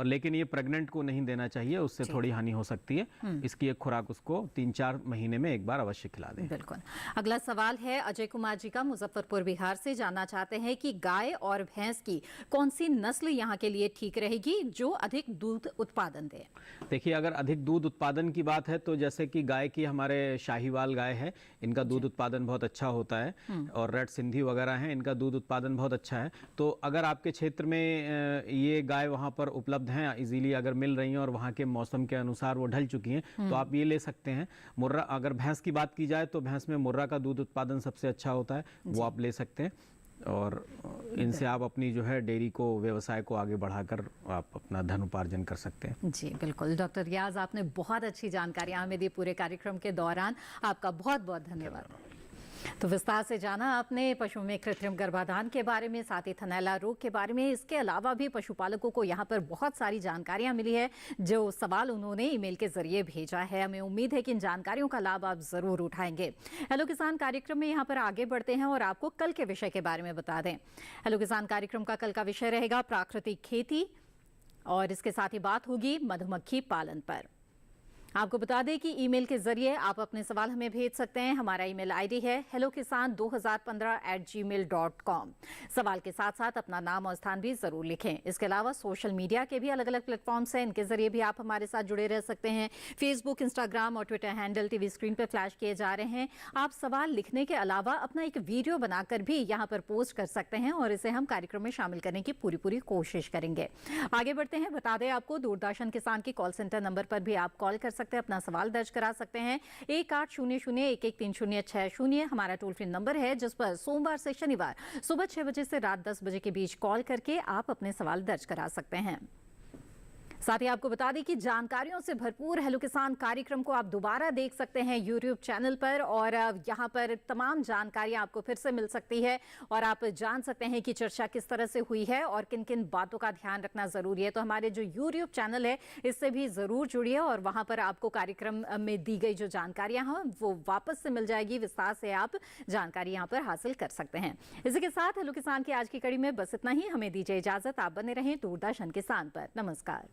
लेकिन ये प्रेग्नेंट को नहीं देना चाहिए, उससे थोड़ी हानि हो सकती है। इसकी एक खुराक उसको 3-4 महीने में एक बार अवश्य खिला दें। बिल्कुल। अगला सवाल है अजय कुमार जी का, मुजफ्फरपुर बिहार से। जानना चाहते हैं कि गाय और भैंस की कौन सी नस्ल यहाँ के लिए ठीक रहेगी जो अधिक दूध उत्पादन दे? देखिए, अगर अधिक दूध उत्पादन की बात है तो जैसे कि गाय की हमारे शाहीवाल गाय है, इनका दूध उत्पादन बहुत अच्छा होता है, और रेड सिंधी वगैरह है, इनका दूध उत्पादन बहुत अच्छा है। तो अगर अगर आपके क्षेत्र में ये गाय वहाँ पर उपलब्ध हैं, इजीली अगर मिल रही हैं और वहाँ के मौसम के अनुसार वो ढल चुकी हैं, तो आप ये ले सकते हैं। मुर्रा, अगर भैंस की बात की जाए तो भैंस में मुर्रा का दूध उत्पादन सबसे अच्छा होता है, वो आप ले सकते हैं और इनसे आप अपनी जो है डेयरी को, व्यवसाय को आगे बढ़ाकर आप अपना धन उपार्जन कर सकते हैं। जी बिल्कुल डॉक्टर रियाज, आपने बहुत अच्छी जानकारियां हमें दी पूरे कार्यक्रम के दौरान, आपका बहुत बहुत धन्यवाद। तो विस्तार से जाना आपने पशुओं में कृत्रिम गर्भाधान के बारे में, साथ ही थनैला रोग के बारे में। इसके अलावा भी पशुपालकों को यहाँ पर बहुत सारी जानकारियां मिली है, जो सवाल उन्होंने ईमेल के जरिए भेजा है। हमें उम्मीद है कि इन जानकारियों का लाभ आप जरूर उठाएंगे। हेलो किसान कार्यक्रम में यहाँ पर आगे बढ़ते हैं और आपको कल के विषय के बारे में बता दें। हेलो किसान कार्यक्रम का कल का विषय रहेगा प्राकृतिक खेती और इसके साथ ही बात होगी मधुमक्खी पालन पर। आपको बता दें कि ईमेल के जरिए आप अपने सवाल हमें भेज सकते हैं। हमारा ईमेल आईडी है hellokisan2015@gmail.com। सवाल के साथ साथ अपना नाम और स्थान भी जरूर लिखें। इसके अलावा सोशल मीडिया के भी अलग अलग प्लेटफॉर्म्स हैं, इनके जरिए भी आप हमारे साथ जुड़े रह सकते हैं। फेसबुक, इंस्टाग्राम और ट्विटर हैंडल टीवी स्क्रीन पर फ्लैश किए जा रहे हैं। आप सवाल लिखने के अलावा अपना एक वीडियो बनाकर भी यहाँ पर पोस्ट कर सकते हैं और इसे हम कार्यक्रम में शामिल करने की पूरी कोशिश करेंगे। आगे बढ़ते हैं, बता दें आपको दूरदर्शन किसान की कॉल सेंटर नंबर पर भी आप कॉल कर सकते हैं, अपना सवाल दर्ज करा सकते हैं। 1800-113060 हमारा टोल फ्री नंबर है, जिस पर सोमवार से शनिवार सुबह 6 बजे से रात 10 बजे के बीच कॉल करके आप अपने सवाल दर्ज करा सकते हैं। साथ ही आपको बता दें कि जानकारियों से भरपूर हेलो किसान कार्यक्रम को आप दोबारा देख सकते हैं यूट्यूब चैनल पर, और यहाँ पर तमाम जानकारियां आपको फिर से मिल सकती है और आप जान सकते हैं कि चर्चा किस तरह से हुई है और किन किन बातों का ध्यान रखना जरूरी है। तो हमारे जो यूट्यूब चैनल है इससे भी जरूर जुड़िए और वहां पर आपको कार्यक्रम में दी गई जो जानकारियां हैं वो वापस से मिल जाएगी, विस्तार से आप जानकारी यहाँ पर हासिल कर सकते हैं। इसी के साथ हेलो किसान की आज की कड़ी में बस इतना ही। हमें दीजिए इजाजत, आप बने रहें दूरदर्शन किसान पर। नमस्कार।